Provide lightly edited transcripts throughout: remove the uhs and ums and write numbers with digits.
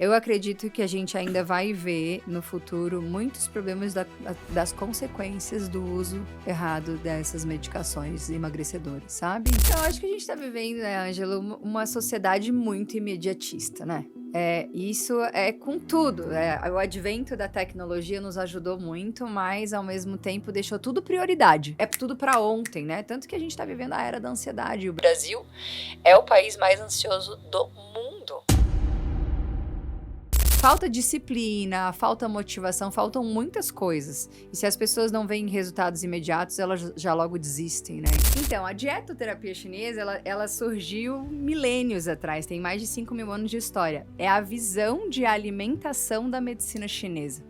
Eu acredito que a gente ainda vai ver no futuro muitos problemas das consequências do uso errado dessas medicações emagrecedoras, sabe? Então, eu acho que a gente tá vivendo, né, Ângelo, uma sociedade muito imediatista, né? Isso é com tudo. O advento da tecnologia nos ajudou muito, mas ao mesmo tempo deixou tudo prioridade. É tudo pra ontem, né? Tanto que a gente tá vivendo a era da ansiedade. O Brasil é o país mais ansioso do mundo. Falta disciplina, falta motivação, faltam muitas coisas. E se as pessoas não veem resultados imediatos, elas já logo desistem, né? Então, a dietoterapia chinesa, ela surgiu milênios atrás, tem mais de 5.000 anos de história. É a visão de alimentação da medicina chinesa.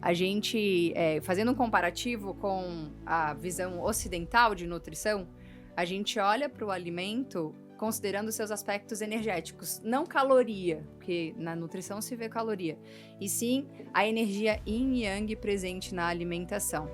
A gente, fazendo um comparativo com a visão ocidental de nutrição, a gente olha para o alimento considerando seus aspectos energéticos, não caloria, porque na nutrição se vê caloria, e sim a energia yin e yang presente na alimentação.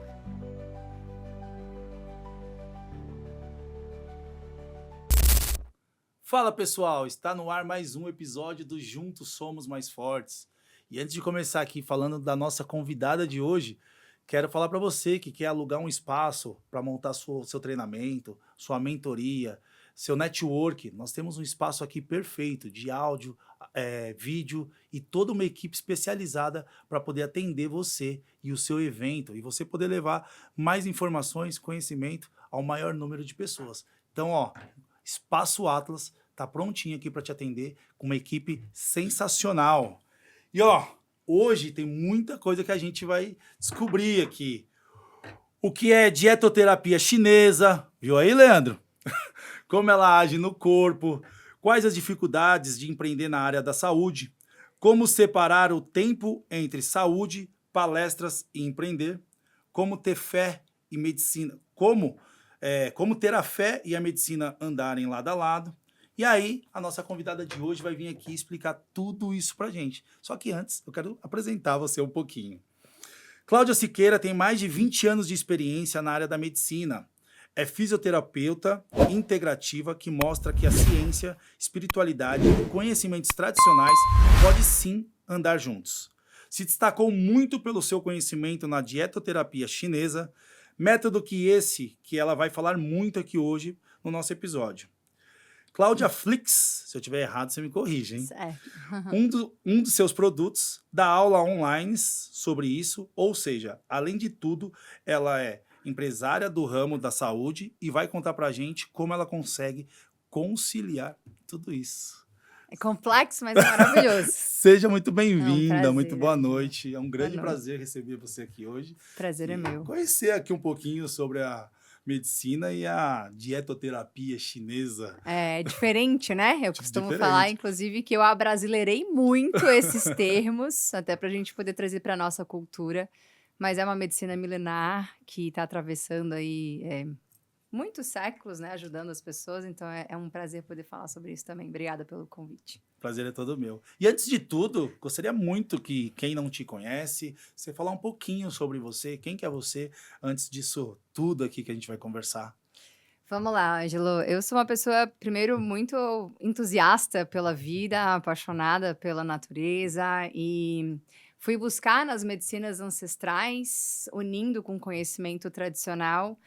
Fala pessoal, está no ar mais um episódio do Juntos Somos Mais Fortes. E antes de começar aqui falando da nossa convidada de hoje, quero falar para você que quer alugar um espaço para montar seu treinamento, sua mentoria, seu network. Nós temos um espaço aqui perfeito de áudio, vídeo e toda uma equipe especializada para poder atender você e o seu evento e você poder levar mais informações, conhecimento ao maior número de pessoas. Então, Espaço Atlas tá prontinho aqui para te atender com uma equipe sensacional. E hoje tem muita coisa que a gente vai descobrir aqui. O que é dietoterapia chinesa? Viu aí, Leandro? Como ela age no corpo, quais as dificuldades de empreender na área da saúde, como separar o tempo entre saúde, palestras e empreender, como ter fé e medicina, como ter a fé e a medicina andarem lado a lado. E aí, a nossa convidada de hoje vai vir aqui explicar tudo isso pra gente. Só que antes, eu quero apresentar você um pouquinho. Cláudia Siqueira tem mais de 20 anos de experiência na área da medicina. É fisioterapeuta integrativa que mostra que a ciência, espiritualidade e conhecimentos tradicionais podem sim andar juntos. Se destacou muito pelo seu conhecimento na dietoterapia chinesa, método que ela vai falar muito aqui hoje no nosso episódio. Cláudia Flix, se eu estiver errado, você me corrige, hein? Certo. Um dos seus produtos dá aula online sobre isso, ou seja, além de tudo, ela é empresária do ramo da saúde e vai contar pra gente como ela consegue conciliar tudo isso. É complexo, mas é maravilhoso. Seja muito É um bem-vinda, prazer, muito boa Ângelo. noite. É um grande Boa noite. prazer receber você aqui hoje. Prazer é E meu. conhecer aqui um pouquinho sobre a medicina e a dietoterapia chinesa. É diferente, né? Eu costumo Diferente. falar, inclusive, que eu abrasileirei muito esses termos, até para a gente poder trazer para nossa cultura. Mas é uma medicina milenar que está atravessando aí muitos séculos, né? Ajudando as pessoas. Então é um prazer poder falar sobre isso também. Obrigada pelo convite. Prazer é todo meu. E antes de tudo, gostaria muito que quem não te conhece, você falar um pouquinho sobre você, quem que é você, antes disso tudo aqui que a gente vai conversar. Vamos lá, Ângelo. Eu sou uma pessoa, primeiro, muito entusiasta pela vida, apaixonada pela natureza e fui buscar nas medicinas ancestrais, unindo com conhecimento tradicional,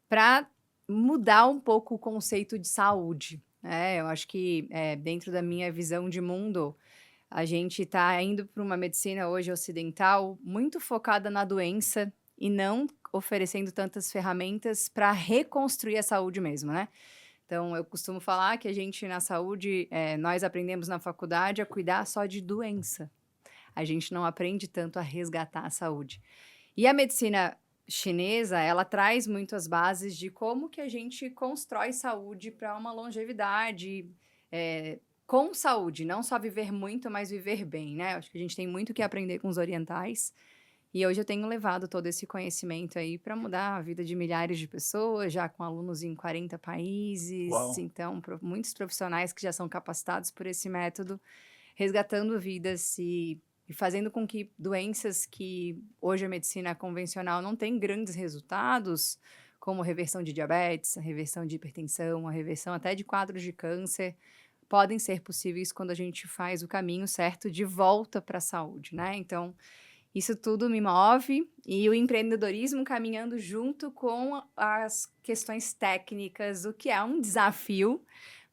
para mudar um pouco o conceito de saúde, né? Eu acho que dentro da minha visão de mundo, a gente está indo para uma medicina hoje ocidental muito focada na doença e não oferecendo tantas ferramentas para reconstruir a saúde mesmo, né? Então, eu costumo falar que a gente na saúde, nós aprendemos na faculdade a cuidar só de doença. A gente não aprende tanto a resgatar a saúde. E a medicina chinesa, ela traz muito as bases de como que a gente constrói saúde para uma longevidade, com saúde, não só viver muito, mas viver bem, né? Acho que a gente tem muito que aprender com os orientais. E hoje eu tenho levado todo esse conhecimento aí para mudar a vida de milhares de pessoas, já com alunos em 40 países. Uau. Então, muitos profissionais que já são capacitados por esse método, resgatando vidas e fazendo com que doenças que hoje a medicina convencional não tem grandes resultados, como reversão de diabetes, a reversão de hipertensão, a reversão até de quadros de câncer, podem ser possíveis quando a gente faz o caminho certo de volta para a saúde, né? Então, isso tudo me move e o empreendedorismo caminhando junto com as questões técnicas, o que é um desafio,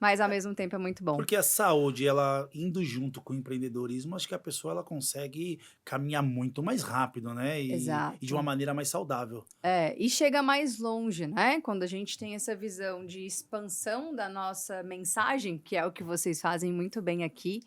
mas ao mesmo tempo é muito bom. Porque a saúde, ela indo junto com o empreendedorismo, acho que a pessoa ela consegue caminhar muito mais rápido, né? E de uma Exato. maneira mais saudável. E chega mais longe, né? Quando a gente tem essa visão de expansão da nossa mensagem, que é o que vocês fazem muito bem aqui,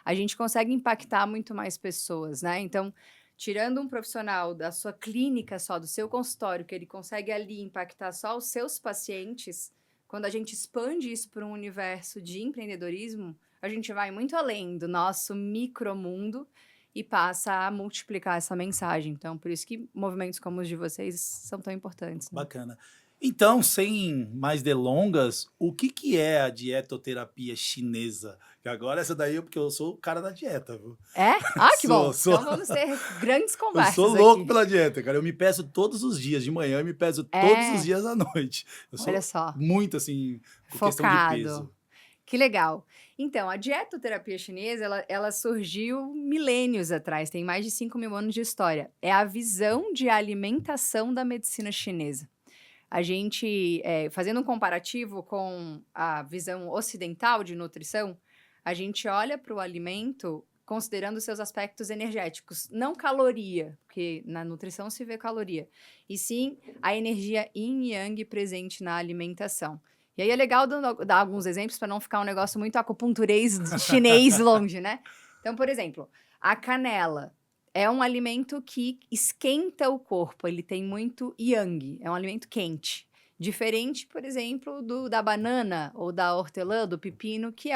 a gente consegue impactar muito mais pessoas, né? Então, tirando um profissional da sua clínica só, do seu consultório, que ele consegue ali impactar só os seus pacientes, quando a gente expande isso para um universo de empreendedorismo, a gente vai muito além do nosso micromundo e passa a multiplicar essa mensagem. Então, por isso que movimentos como os de vocês são tão importantes, né? Bacana. Então, sem mais delongas, o que que é a dietoterapia chinesa? Que agora essa daí, porque eu sou o cara da dieta, viu? É? Ah, que Sou, bom! sou, Então vamos ter grandes eu sou conversas louco aqui. pela dieta, cara. Eu me peço todos os dias de manhã, eu me peso todos os É, dias à noite. Eu olha sou só, muito assim, com questão de focado. peso. Que legal. Então, a dietoterapia chinesa, ela surgiu milênios atrás, tem mais de 5.000 anos de história. É a visão de alimentação da medicina chinesa. A gente, fazendo um comparativo com a visão ocidental de nutrição, a gente olha para o alimento considerando seus aspectos energéticos, não caloria, porque na nutrição se vê caloria, e sim a energia yin e yang presente na alimentação. E aí é legal dar alguns exemplos para não ficar um negócio muito acupunturês chinês longe, né? Então, por exemplo, a canela. É um alimento que esquenta o corpo, ele tem muito yang, é um alimento quente. Diferente, por exemplo, da banana ou da hortelã, do pepino, que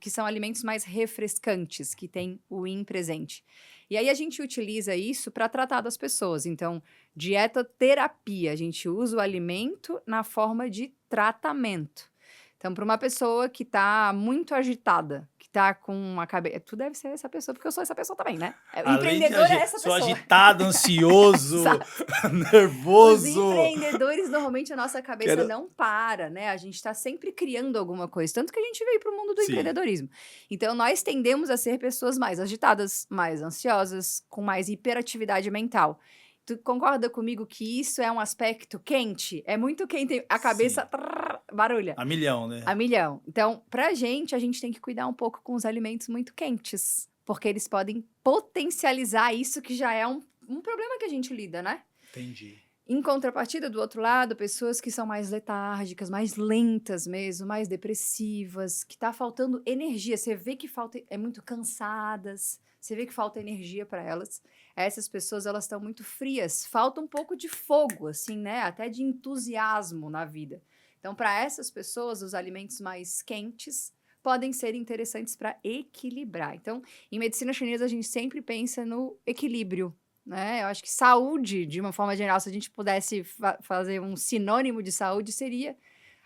são alimentos mais refrescantes, que tem o yin presente. E aí a gente utiliza isso para tratar das pessoas. Então, dietoterapia, a gente usa o alimento na forma de tratamento. Então, para uma pessoa que está muito agitada, que está com uma cabeça. Tu deve ser essa pessoa, porque eu sou essa pessoa também, né? O Além de empreendedor é essa sou pessoa. agitado, ansioso, Exato. Os nervoso. empreendedores, normalmente, a nossa cabeça Quero... não para, né? A gente está sempre criando alguma coisa. Tanto que a gente veio para o mundo do Sim, empreendedorismo. Então, nós tendemos a ser pessoas mais agitadas, mais ansiosas, com mais hiperatividade mental. Tu concorda comigo que isso é um aspecto quente? É muito quente, a cabeça sim. barulha. A milhão, né? A milhão. Então, pra gente, a gente tem que cuidar um pouco com os alimentos muito quentes, porque eles podem potencializar isso que já é um problema que a gente lida, né? Entendi. Em contrapartida, do outro lado, pessoas que são mais letárgicas, mais lentas mesmo, mais depressivas, que tá faltando energia. Você vê que falta, é muito cansadas, você vê que falta energia para elas. Essas pessoas, elas estão muito frias, falta um pouco de fogo, assim, né? Até de entusiasmo na vida. Então, para essas pessoas, os alimentos mais quentes podem ser interessantes para equilibrar. Então, em medicina chinesa, a gente sempre pensa no equilíbrio, né? Eu acho que saúde, de uma forma geral, se a gente pudesse fazer um sinônimo de saúde, seria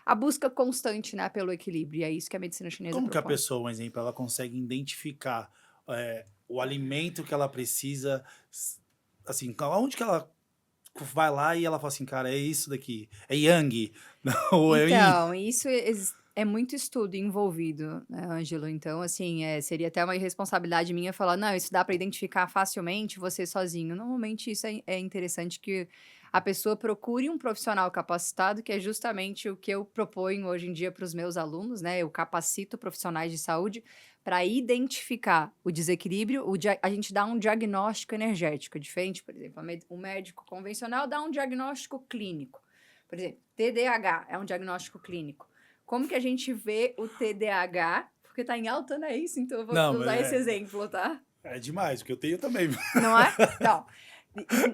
a busca constante, né, pelo equilíbrio. E é isso que a medicina chinesa Como que a propõe. pessoa, um exemplo, ela consegue identificar o alimento que ela precisa, assim, aonde que ela vai lá e ela fala assim, cara, é isso daqui, é yang, não, ou é yin? Então, isso é muito estudo envolvido, né, Ângelo? Então, assim, seria até uma irresponsabilidade minha falar, não, isso dá para identificar facilmente você sozinho. Normalmente, isso é interessante que a pessoa procure um profissional capacitado, que é justamente o que eu proponho hoje em dia para os meus alunos, né? Eu capacito profissionais de saúde para identificar o desequilíbrio, a gente dá um diagnóstico energético, diferente, por exemplo, um médico convencional dá um diagnóstico clínico. Por exemplo, TDAH é um diagnóstico clínico. Como que a gente vê o TDAH? Porque tá em alta, não é isso? Então eu vou Não, mas usar esse exemplo, tá? é demais, porque eu tenho também. Não é? Não.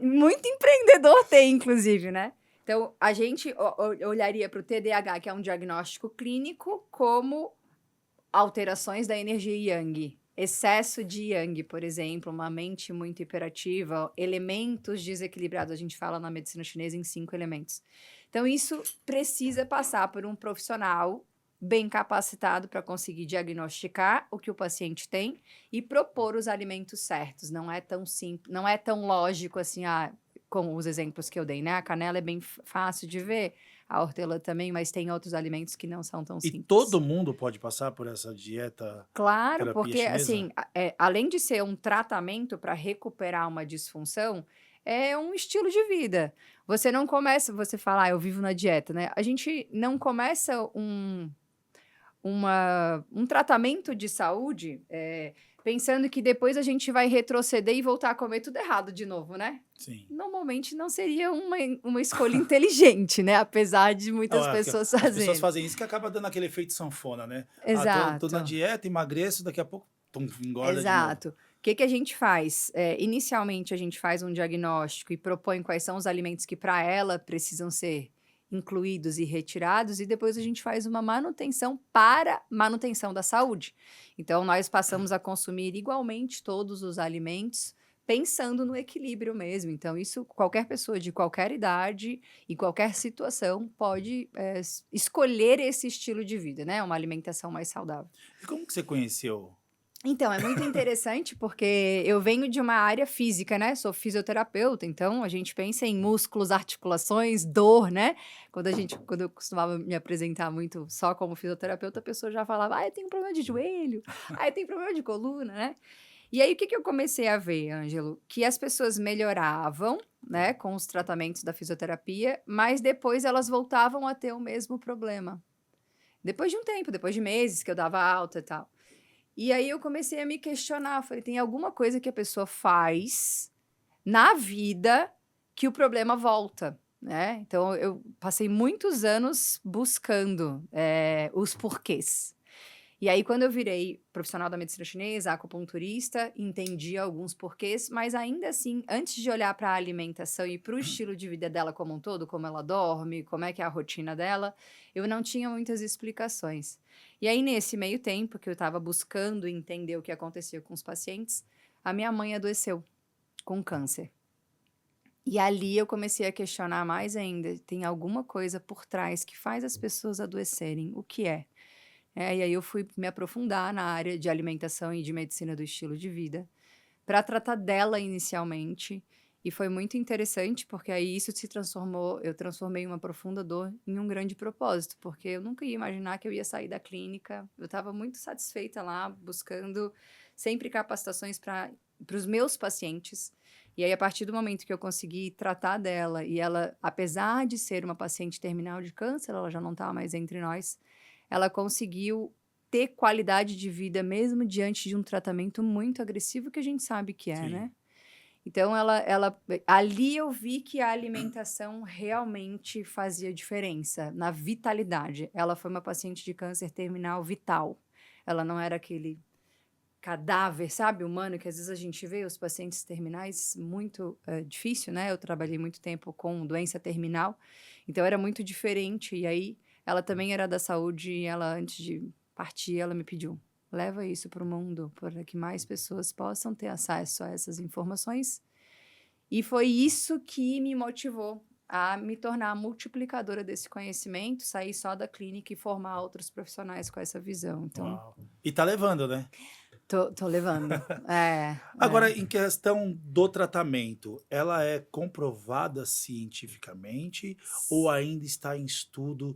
Muito empreendedor tem, inclusive, né? Então, a gente olharia para o TDAH, que é um diagnóstico clínico, como alterações da energia yang. Excesso de yang, por exemplo, uma mente muito hiperativa, elementos desequilibrados. A gente fala na medicina chinesa em 5 elementos. Então, isso precisa passar por um profissional bem capacitado para conseguir diagnosticar o que o paciente tem e propor os alimentos certos. Não é tão simples, não é tão lógico assim, com os exemplos que eu dei, né? A canela é bem fácil de ver. a hortelã também, mas tem outros alimentos que não são tão E simples. todo mundo pode passar por essa dieta Claro, terapia porque chinesa? assim, além de ser um tratamento para recuperar uma disfunção, é um estilo de vida. Você não começa, você fala, eu vivo na dieta, né? A gente não começa um tratamento de saúde pensando que depois a gente vai retroceder e voltar a comer tudo errado de novo, né? Sim. Normalmente não seria uma escolha inteligente, né? Apesar de Não, muitas que pessoas as pessoas fazerem. fazem isso que acaba dando aquele efeito sanfona, né? Ah, tô na Exato. dieta, emagreço, daqui a pouco, pum, engorda de novo. Exato. O que que a gente faz? Inicialmente, a gente faz um diagnóstico e propõe quais são os alimentos que, para ela, precisam ser incluídos e retirados, e depois a gente faz uma manutenção para manutenção da saúde. Então, nós passamos a consumir igualmente todos os alimentos, pensando no equilíbrio mesmo. Então, isso qualquer pessoa de qualquer idade e qualquer situação pode escolher esse estilo de vida, né? Uma alimentação mais saudável. E como que você conheceu? Então, é muito interessante porque eu venho de uma área física, né? Sou fisioterapeuta, então a gente pensa em músculos, articulações, dor, né? Quando eu costumava me apresentar muito só como fisioterapeuta, a pessoa já falava, eu tenho problema de joelho, eu tenho problema de coluna, né? E aí, o que que eu comecei a ver, Ângelo? Que as pessoas melhoravam, né, com os tratamentos da fisioterapia, mas depois elas voltavam a ter o mesmo problema. Depois de um tempo, depois de meses que eu dava alta e tal. E aí eu comecei a me questionar, falei, tem alguma coisa que a pessoa faz na vida que o problema volta, né? Então eu passei muitos anos buscando os porquês. E aí, quando eu virei profissional da medicina chinesa, acupunturista, entendi alguns porquês, mas ainda assim, antes de olhar para a alimentação e para o estilo de vida dela como um todo, como ela dorme, como é que é a rotina dela, eu não tinha muitas explicações. E aí, nesse meio tempo que eu estava buscando entender o que acontecia com os pacientes, a minha mãe adoeceu com câncer. E ali eu comecei a questionar mais ainda, tem alguma coisa por trás que faz as pessoas adoecerem? O que é? E aí eu fui me aprofundar na área de alimentação e de medicina do estilo de vida, para tratar dela inicialmente, e foi muito interessante, porque aí isso se transformou eu transformei uma profunda dor em um grande propósito, porque eu nunca ia imaginar que eu ia sair da clínica, eu estava muito satisfeita lá, buscando sempre capacitações para os meus pacientes, e aí a partir do momento que eu consegui tratar dela, e ela, apesar de ser uma paciente terminal de câncer, ela já não está mais entre nós, ela conseguiu ter qualidade de vida mesmo diante de um tratamento muito agressivo que a gente sabe que é, Sim. né? Então ali eu vi que a alimentação realmente fazia diferença na vitalidade. Ela foi uma paciente de câncer terminal vital. Ela não era aquele cadáver, sabe, humano, que às vezes a gente vê os pacientes terminais muito difícil, né? Eu trabalhei muito tempo com doença terminal, então era muito diferente. E aí ela também era da saúde e ela, antes de partir, ela me pediu: leva isso para o mundo, para que mais pessoas possam ter acesso a essas informações. E foi isso que me motivou a me tornar multiplicadora desse conhecimento, sair só da clínica e formar outros profissionais com essa visão. Então, Uau. E tá levando, né? tô levando. É. Agora, em questão do tratamento, ela é comprovada cientificamente ou ainda está em estudo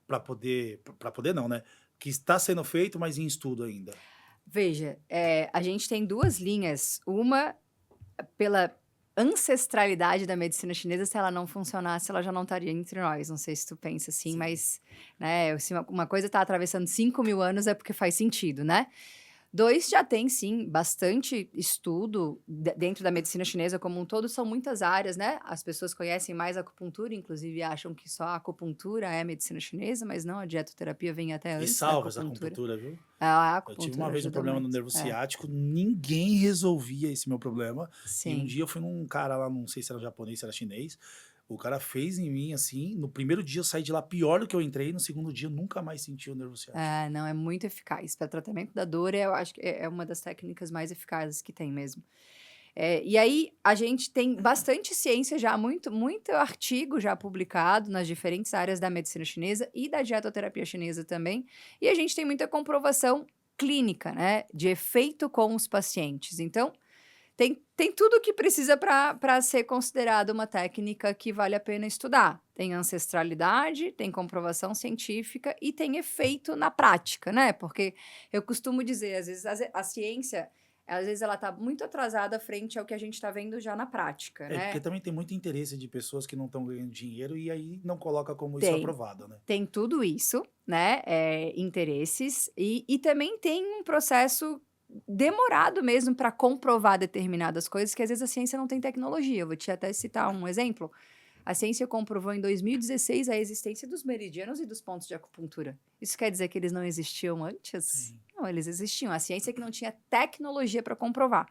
para poder não, né? Que está sendo feito, mas em estudo ainda. Veja, a gente tem duas linhas. Uma, pela ancestralidade da medicina chinesa, se ela não funcionasse, ela já não estaria entre nós. Não sei se tu pensa assim, Sim. mas né, se uma coisa está atravessando 5.000 anos é porque faz sentido, né? Dois, já tem sim bastante estudo dentro da medicina chinesa como um todo, são muitas áreas, né? As pessoas conhecem mais a acupuntura, inclusive acham que só a acupuntura é medicina chinesa, mas não, a dietoterapia vem até E antes da salva essa acupuntura. acupuntura, viu? A Eu tive acupuntura uma vez um ajuda problema no muito. nervo ciático, ninguém resolvia esse meu problema. E um Sim. dia eu fui num cara lá, não sei se era japonês, se era chinês. O cara fez em mim assim. No primeiro dia eu saí de lá pior do que eu entrei. No segundo dia eu nunca mais senti o nervo ciático. Não, é muito eficaz. Para tratamento da dor, eu acho que é uma das técnicas mais eficazes que tem mesmo. E aí, a gente tem bastante ciência já, muito artigo já publicado nas diferentes áreas da medicina chinesa e da dietoterapia chinesa também. E a gente tem muita comprovação clínica, né, de efeito com os pacientes. Então, tem tudo o que precisa para ser considerada uma técnica que vale a pena estudar. Tem ancestralidade, tem comprovação científica e tem efeito na prática, né? Porque eu costumo dizer, às vezes, a ciência, às vezes, ela está muito atrasada frente ao que a gente está vendo já na prática, É, porque né? também tem muito interesse de pessoas que não estão ganhando dinheiro e aí não coloca como isso Tem. aprovado, né? Tem tudo isso, né? Interesses, e também tem um processo demorado mesmo para comprovar determinadas coisas, que às vezes a ciência não tem tecnologia. Eu vou te até citar um exemplo. A ciência comprovou em 2016 a existência dos meridianos e dos pontos de acupuntura. Isso quer dizer que eles não existiam antes? Sim. Não, eles existiam. A ciência é que não tinha tecnologia para comprovar.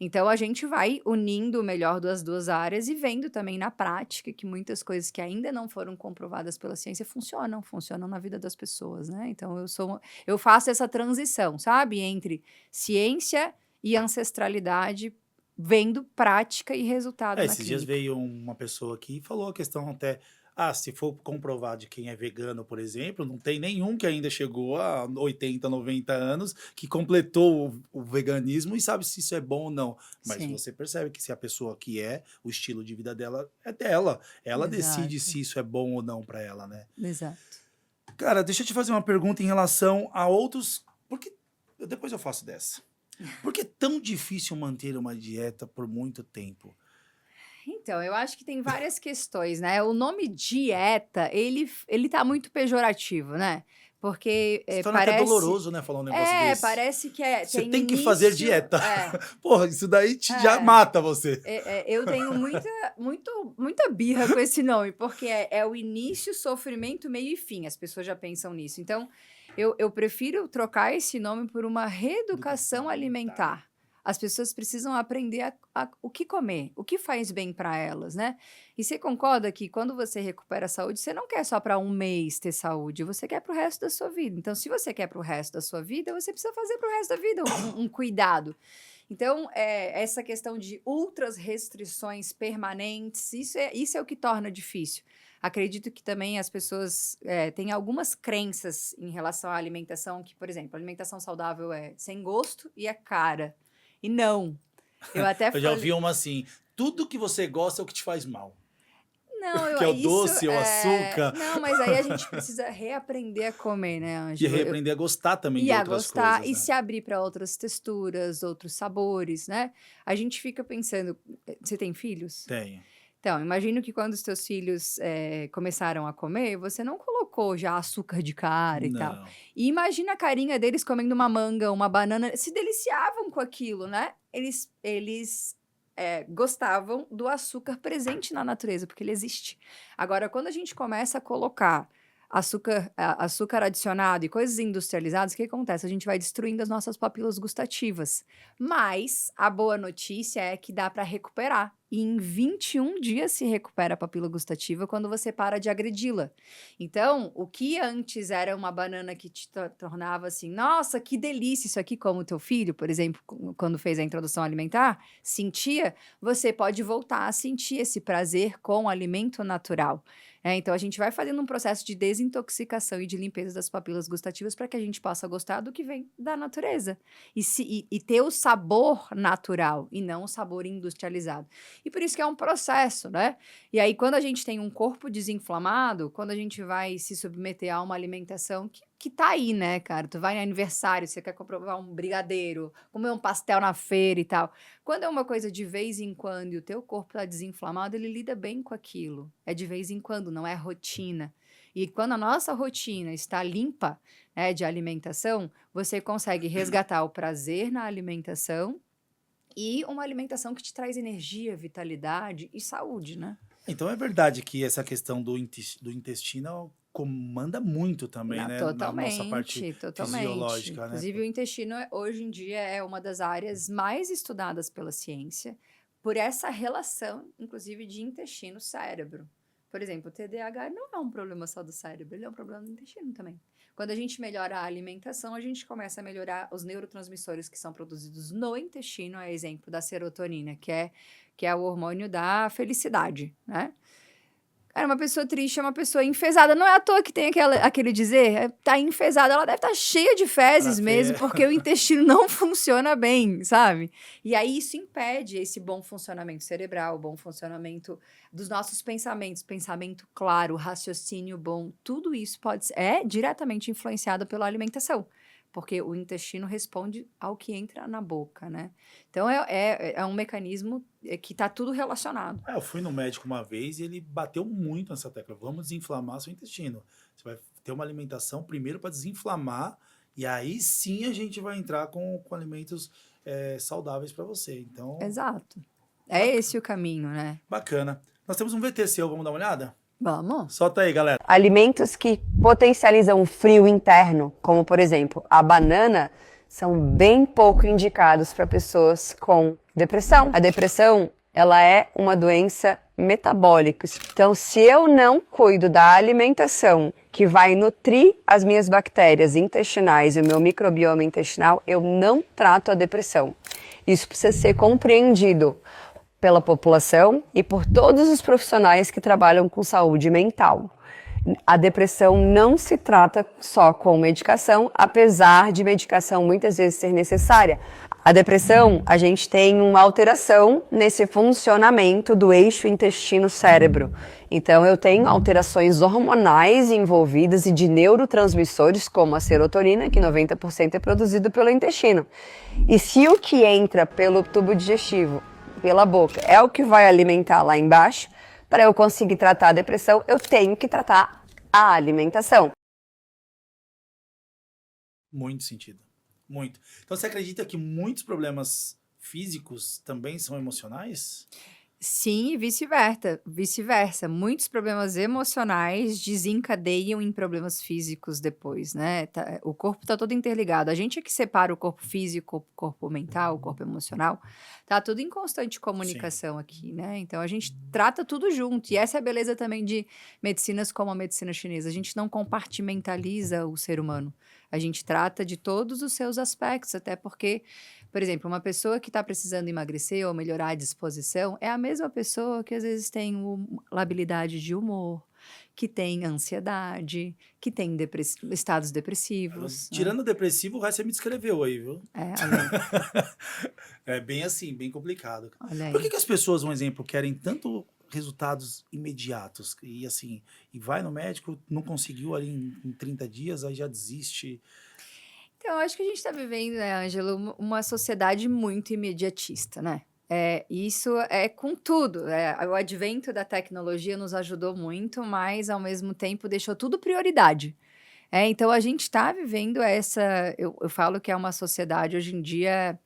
Então a gente vai unindo o melhor das duas áreas e vendo também na prática que muitas coisas que ainda não foram comprovadas pela ciência funcionam na vida das pessoas, né? Então eu faço essa transição, sabe, entre ciência e ancestralidade, vendo prática e resultado É, na esses dias clínica. veio uma pessoa aqui e falou a questão até, se for comprovar de quem é vegano, por exemplo, não tem nenhum que ainda chegou a 80, 90 anos que completou o veganismo e sabe se isso é bom ou não. Mas Sim, você percebe que se a pessoa que o estilo de vida dela é dela, ela decide exato, se isso é bom ou não para ela, né? exato. Cara, deixa eu te fazer uma pergunta em relação a outros, porque depois eu faço dessa. Por que é tão difícil manter uma dieta por muito tempo? Então, eu acho que tem várias questões, né? O nome dieta, ele tá muito pejorativo, né? Porque Se torna até parece. doloroso, né, falar um negócio desse. Parece que Você tem tem que fazer início. dieta. Porra, isso daí já É, mata você. eu tenho muita birra com esse nome, porque é o início, sofrimento, meio e fim. As pessoas já pensam nisso. Então, eu prefiro trocar esse nome por uma Educação reeducação alimentar. alimentar. As pessoas precisam aprender o que comer, o que faz bem para elas, né? E você concorda que quando você recupera a saúde, você não quer só para um mês ter saúde, você quer para o resto da sua vida. Então, se você quer para o resto da sua vida, você precisa fazer para o resto da vida um cuidado. Então, essa questão de ultras restrições permanentes, isso é o que torna difícil. Acredito que também as pessoas têm algumas crenças em relação à alimentação, que, por exemplo, a alimentação saudável é sem gosto e é cara. E não. Eu até Eu já ouvi falei. uma assim, tudo que você gosta é o que te faz mal. Não, Que é o isso doce, é o açúcar. não, mas aí a gente precisa reaprender a comer, né, E Ângelo? reaprender a gostar também E de a outras gostar coisas, e né? se abrir para outras texturas, outros sabores, né? A gente fica pensando, você tem filhos? Tenho. Então, imagino que quando os teus filhos começaram a comer, você não colocou já açúcar de cara e tal. Não. E imagina a carinha deles comendo uma manga, uma banana, se deliciavam com aquilo, né? Eles gostavam do açúcar presente na natureza, porque ele existe. Agora, quando a gente começa a colocar açúcar adicionado e coisas industrializadas, o que acontece? A gente vai destruindo as nossas papilas gustativas. Mas a boa notícia é que dá para recuperar. E em 21 dias se recupera a papila gustativa quando você para de agredi-la. Então, o que antes era uma banana que te tornava assim, nossa, que delícia isso aqui, como o teu filho, por exemplo, quando fez a introdução alimentar, sentia, você pode voltar a sentir esse prazer com o alimento natural. Então, a gente vai fazendo um processo de desintoxicação e de limpeza das papilas gustativas para que a gente possa gostar do que vem da natureza. E ter o sabor natural e não o sabor industrializado. E por isso que é um processo, né? E aí, quando a gente tem um corpo desinflamado, quando a gente vai se submeter a uma alimentação que tá aí, né, cara? Tu vai no aniversário, você quer comprovar um brigadeiro, comer um pastel na feira e tal. Quando é uma coisa de vez em quando e o teu corpo tá desinflamado, ele lida bem com aquilo. É de vez em quando, não é rotina. E quando a nossa rotina está limpa, né, de alimentação, você consegue resgatar o prazer na alimentação e uma alimentação que te traz energia, vitalidade e saúde, né? Então é verdade que essa questão do intestino comanda muito também, Não, né? Na nossa parte totalmente, totalmente. fisiológica, né? Inclusive, o intestino, hoje em dia, é uma das áreas mais estudadas pela ciência, por essa relação, inclusive, de intestino-cérebro. Por exemplo, o TDAH não é um problema só do cérebro, ele é um problema do intestino também. Quando a gente melhora a alimentação, a gente começa a melhorar os neurotransmissores que são produzidos no intestino, a exemplo da serotonina, que é o hormônio da felicidade, né? Cara, uma pessoa triste é uma pessoa enfesada. Não é à toa que tem aquele dizer, tá enfesada, ela deve estar cheia de fezes mesmo, porque o intestino não funciona bem, sabe? E aí isso impede esse bom funcionamento cerebral, o bom funcionamento dos nossos pensamentos, pensamento claro, raciocínio bom, tudo isso é diretamente influenciado pela alimentação. Porque o intestino responde ao que entra na boca, né? Então, é um mecanismo que está tudo relacionado. Eu fui no médico uma vez e ele bateu muito nessa tecla. Vamos desinflamar seu intestino. Você vai ter uma alimentação primeiro para desinflamar e aí sim a gente vai entrar com alimentos saudáveis para você. Então, Exato. É bacana. esse o caminho, né? Bacana. Nós temos um VT seu, vamos dar uma olhada? Vamos. Solta aí, galera. Alimentos que potencializam o frio interno, como por exemplo a banana, são bem pouco indicados para pessoas com depressão. A depressão, ela é uma doença metabólica. Então, se eu não cuido da alimentação que vai nutrir as minhas bactérias intestinais e o meu microbioma intestinal, eu não trato a depressão. Isso precisa ser compreendido pela população e por todos os profissionais que trabalham com saúde mental. A depressão não se trata só com medicação, apesar de medicação muitas vezes ser necessária. A depressão, a gente tem uma alteração nesse funcionamento do eixo intestino-cérebro. Então, eu tenho alterações hormonais envolvidas e de neurotransmissores, como a serotonina, que 90% é produzido pelo intestino. E se o que entra pelo tubo digestivo pela boca é o que vai alimentar lá embaixo, para eu conseguir tratar a depressão, eu tenho que tratar a alimentação. Muito sentido. Muito. Então você acredita que muitos problemas físicos também são emocionais? Sim, e vice-versa. Muitos problemas emocionais desencadeiam em problemas físicos depois, né? O corpo tá todo interligado. A gente é que separa o corpo físico, o corpo mental, o corpo emocional. Tá tudo em constante comunicação aqui, né? Então a gente trata tudo junto. E essa é a beleza também de medicinas como a medicina chinesa. A gente não compartimentaliza o ser humano. A gente trata de todos os seus aspectos, até porque, por exemplo, uma pessoa que está precisando emagrecer ou melhorar a disposição é a mesma pessoa que às vezes tem labilidade de humor, que tem ansiedade, que tem estados depressivos, né? Tirando o depressivo, o resto você me descreveu aí, viu? Olha aí, É bem assim, bem complicado. olha Por aí. que as pessoas, um exemplo, querem tanto resultados imediatos e assim, e vai no médico, não conseguiu ali em 30 dias, aí já desiste? Então, eu acho que a gente está vivendo, né, Ângelo, uma sociedade muito imediatista, né? Isso é com tudo. O advento da tecnologia nos ajudou muito, mas ao mesmo tempo deixou tudo prioridade. Então a gente está vivendo essa. Eu falo que é uma sociedade hoje em dia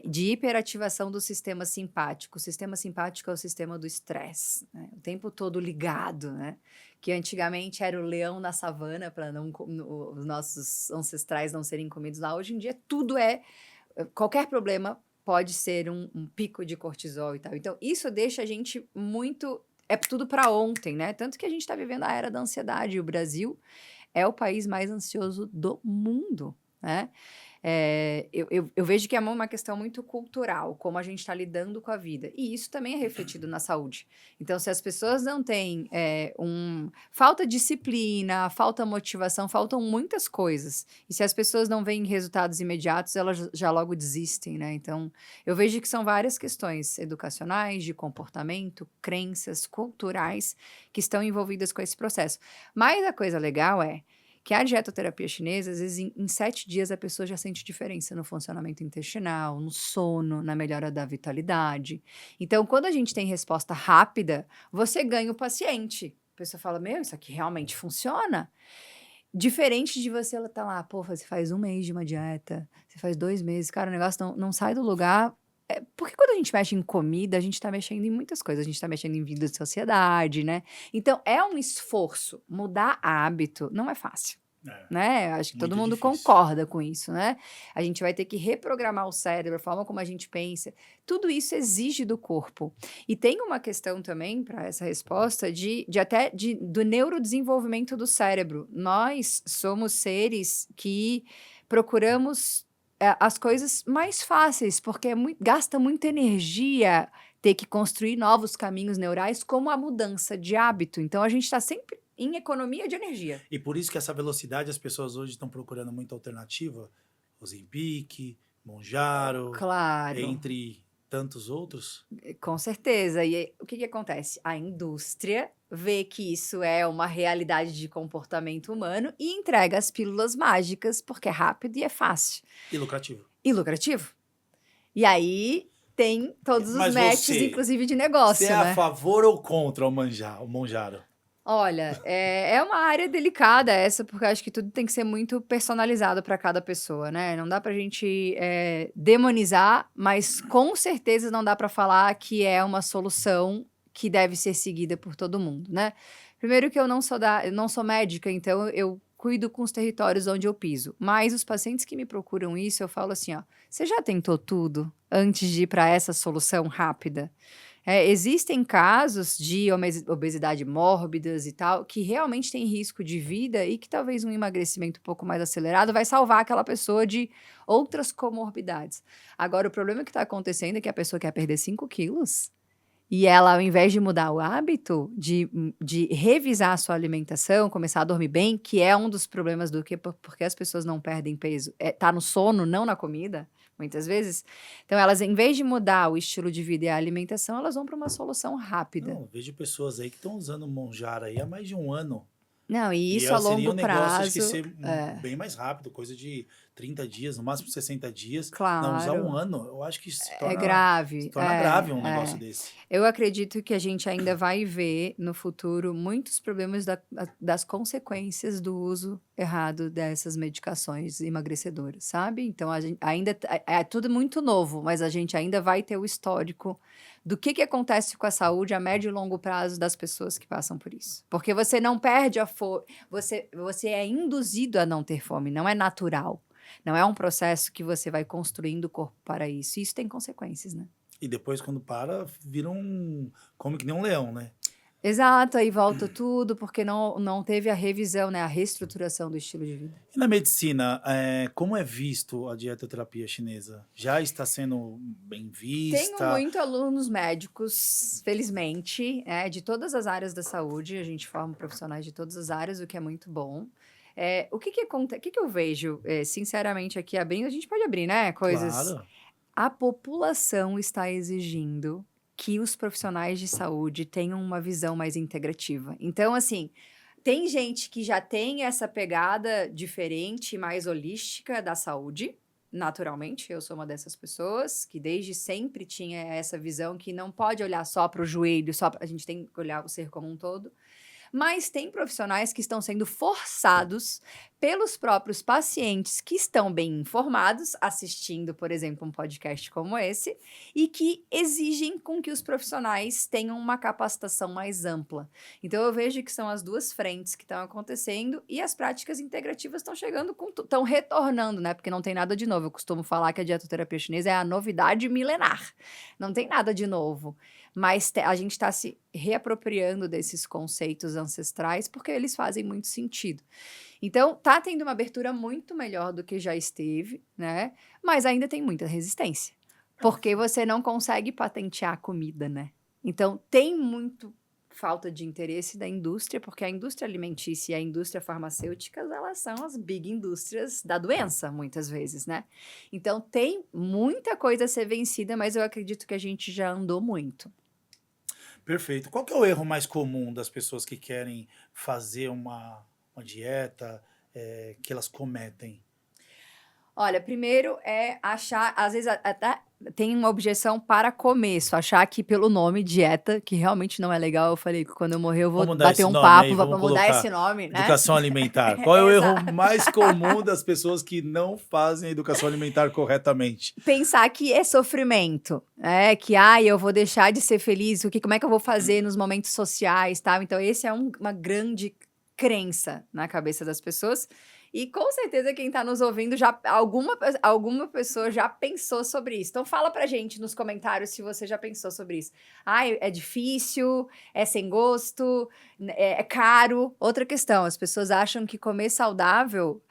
de hiperativação do sistema simpático. O sistema simpático é o sistema do estresse, né? O tempo todo ligado, né? Que antigamente era o leão na savana para os nossos ancestrais não serem comidos lá. Hoje em dia tudo qualquer problema pode ser um pico de cortisol e tal. Então isso deixa a gente muito, é tudo para ontem, né? Tanto que a gente está vivendo a era da ansiedade. E o Brasil é o país mais ansioso do mundo, né? Eu vejo que é uma questão muito cultural, como a gente está lidando com a vida. E isso também é refletido na saúde. Então, se as pessoas não têm falta disciplina, falta motivação, faltam muitas coisas. E se as pessoas não veem resultados imediatos, elas já logo desistem, né? Então, eu vejo que são várias questões educacionais, de comportamento, crenças, culturais, que estão envolvidas com esse processo. Mas a coisa legal é que a dietoterapia chinesa, às vezes, em 7 dias, a pessoa já sente diferença no funcionamento intestinal, no sono, na melhora da vitalidade. Então, quando a gente tem resposta rápida, você ganha o paciente. A pessoa fala, meu, isso aqui realmente funciona. Diferente de você estar lá, pô, você faz 1 mês de uma dieta, você faz 2 meses, cara, o negócio não sai do lugar. Porque quando a gente mexe em comida, a gente tá mexendo em muitas coisas. A gente tá mexendo em vida de sociedade, né? Então, é um esforço. Mudar hábito não é fácil, né? Acho que todo Muito mundo difícil. concorda com isso, né? A gente vai ter que reprogramar o cérebro, a forma como a gente pensa. Tudo isso exige do corpo. E tem uma questão também para essa resposta do neurodesenvolvimento do cérebro. Nós somos seres que procuramos as coisas mais fáceis, porque gasta muita energia ter que construir novos caminhos neurais, como a mudança de hábito. Então, a gente está sempre em economia de energia. E por isso que essa velocidade, as pessoas hoje estão procurando muita alternativa. Ozempic, Monjaro, Claro, entre tantos outros. com certeza. E aí, o que acontece? A indústria vê que isso é uma realidade de comportamento humano e entrega as pílulas mágicas, porque é rápido e é fácil. E lucrativo. E lucrativo. E aí tem todos os Mas matches, você- inclusive de negócio, Você é né? a favor ou contra o Monjaro? Olha, é uma área delicada essa, porque eu acho que tudo tem que ser muito personalizado para cada pessoa, né? Não dá pra gente demonizar, mas com certeza não dá pra falar que é uma solução que deve ser seguida por todo mundo, né? Primeiro que eu não sou médica, então eu cuido com os territórios onde eu piso. Mas os pacientes que me procuram isso, eu falo assim, ó, você já tentou tudo antes de ir para essa solução rápida? Existem casos de obesidade mórbidas e tal, que realmente tem risco de vida e que talvez um emagrecimento um pouco mais acelerado vai salvar aquela pessoa de outras comorbidades. Agora, o problema que está acontecendo é que a pessoa quer perder 5 quilos e ela, ao invés de mudar o hábito, de revisar a sua alimentação, começar a dormir bem, que é um dos problemas porque as pessoas não perdem peso, tá no sono, não na comida, muitas vezes. Então, elas, em vez de mudar o estilo de vida e a alimentação, elas vão para uma solução rápida. Não, vejo pessoas aí que estão usando o Monjaro aí há mais de um ano. Não, e isso E a seria longo um negócio acho que prazo. ser bem mais rápido, coisa de 30 dias, no máximo 60 dias. Claro. Não, usar um ano, eu acho que se torna, É grave. se torna grave um negócio desse. Eu acredito que a gente ainda vai ver no futuro muitos problemas das consequências do uso errado dessas medicações emagrecedoras, sabe? Então, a gente ainda é tudo muito novo, mas a gente ainda vai ter o histórico do que acontece com a saúde a médio e longo prazo das pessoas que passam por isso. Porque você não perde a fome, você é induzido a não ter fome, não é natural. Não é um processo que você vai construindo o corpo para isso. Isso tem consequências, né? E depois, quando para, vira come que nem um leão, né? Exato, aí volta tudo, porque não teve a revisão, né? A reestruturação do estilo de vida. E na medicina, como é visto a dietoterapia chinesa? Já está sendo bem vista? Tenho muitos alunos médicos, felizmente, de todas as áreas da saúde. A gente forma profissionais de todas as áreas, o que é muito bom. O que eu vejo, sinceramente, aqui abrindo, a gente pode abrir, né? Coisas. Claro. A população está exigindo que os profissionais de saúde tenham uma visão mais integrativa. Então, assim, tem gente que já tem essa pegada diferente, mais holística da saúde, naturalmente. Eu sou uma dessas pessoas que desde sempre tinha essa visão que não pode olhar só para o joelho, a gente tem que olhar o ser como um todo. Mas tem profissionais que estão sendo forçados pelos próprios pacientes que estão bem informados, assistindo, por exemplo, um podcast como esse, e que exigem com que os profissionais tenham uma capacitação mais ampla. Então, eu vejo que são as duas frentes que estão acontecendo e as práticas integrativas estão chegando, estão retornando, né? Porque não tem nada de novo. Eu costumo falar que a dietoterapia chinesa é a novidade milenar. Não tem nada de novo. Mas a gente está se reapropriando desses conceitos ancestrais porque eles fazem muito sentido. Então, tá tendo uma abertura muito melhor do que já esteve, né? Mas ainda tem muita resistência. Porque você não consegue patentear a comida, né? Então, tem muito falta de interesse da indústria, porque a indústria alimentícia e a indústria farmacêutica, elas são as big indústrias da doença, muitas vezes, né? Então, tem muita coisa a ser vencida, mas eu acredito que a gente já andou muito. Perfeito. Qual que é o erro mais comum das pessoas que querem fazer uma dieta, que elas cometem? Olha, primeiro é achar, às vezes até tem uma objeção para começo, achar que pelo nome dieta, que realmente não é legal, eu falei que quando eu morrer eu vou Vamos mudar bater esse um nome papo, aí, vamos vamos mudar colocar esse nome, né? Educação alimentar. Qual é o erro Exato. mais comum das pessoas que não fazem a educação alimentar corretamente? Pensar que é sofrimento, que eu vou deixar de ser feliz, como é que eu vou fazer nos momentos sociais, tal. Então esse é uma grande crença na cabeça das pessoas. E com certeza quem está nos ouvindo, alguma pessoa já pensou sobre isso. Então fala pra gente nos comentários se você já pensou sobre isso. É difícil, é sem gosto, é caro. Outra questão, as pessoas acham que comer saudável,